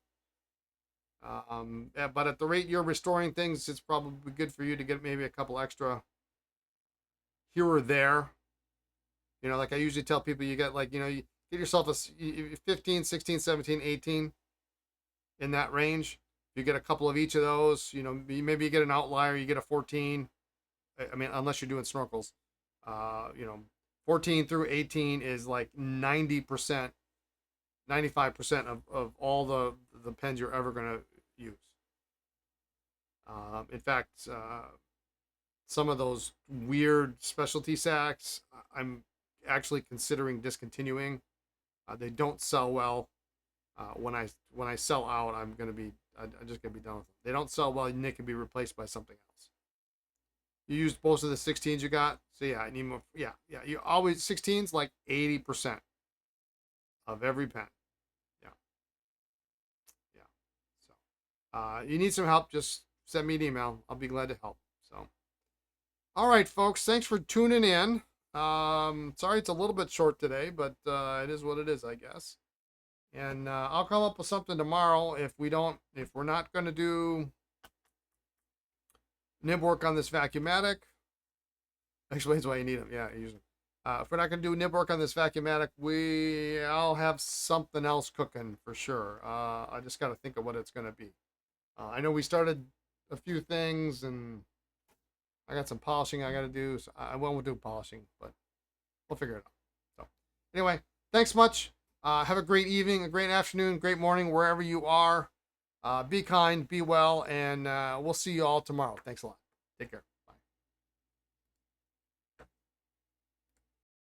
But at the rate you're restoring things, it's probably good for you to get maybe a couple extra here or there. Like I usually tell people, you get you get yourself a 15, 16, 17, 18 in that range. You get a couple of each of those, maybe you get an outlier, you get a 14. I mean, unless you're doing snorkels, 14 through 18 is like 90%, 95% of all the pens you're ever going to use. In fact, some of those weird specialty sacks, I'm actually considering discontinuing. They don't sell well. When I sell out, I'm just gonna be done with them. They don't sell well, and they can be replaced by something else. You used most of the 16s you got, so yeah, I need more. Yeah. You always 16s like 80% of every pen. Yeah. So, you need some help? Just send me an email. I'll be glad to help. So, all right, folks, thanks for tuning in. Sorry it's a little bit short today, but it is what it is, I guess. And I'll come up with something tomorrow if we're not going to do nib work on this Vacuumatic. Explains why you need them. Yeah, usually. If we're not going to do nib work on this Vacuumatic, I'll have something else cooking for sure. I just got to think of what it's going to be. I know we started a few things, and I got some polishing I got to do. So I won't do polishing, but we'll figure it out. So anyway, thanks much. Have a great evening, a great afternoon, great morning, wherever you are. Be kind, be well, and we'll see you all tomorrow. Thanks a lot. Take care.